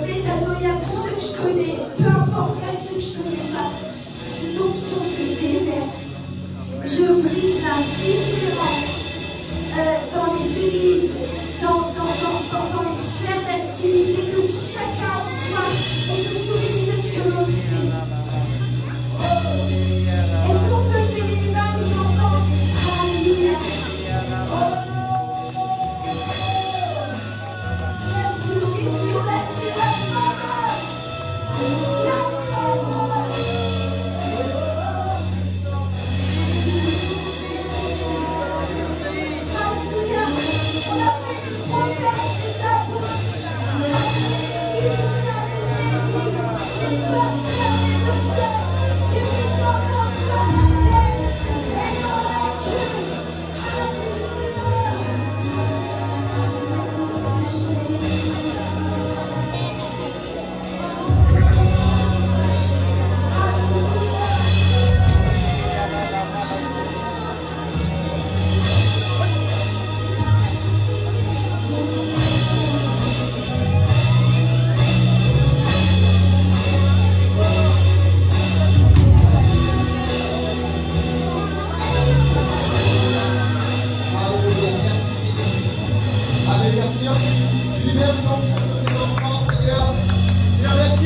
métanoïa, tous ceux que je connais, peu importe même ceux que je ne connais pas, cette option se déverse. Je brise l'indifférence dans les églises, dans les sphères d'activité, que chacun en soi on se soucie de ce que l'on fait. Est-ce qu'on peut lever les mains des enfants? Alléluia. Merci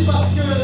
parce que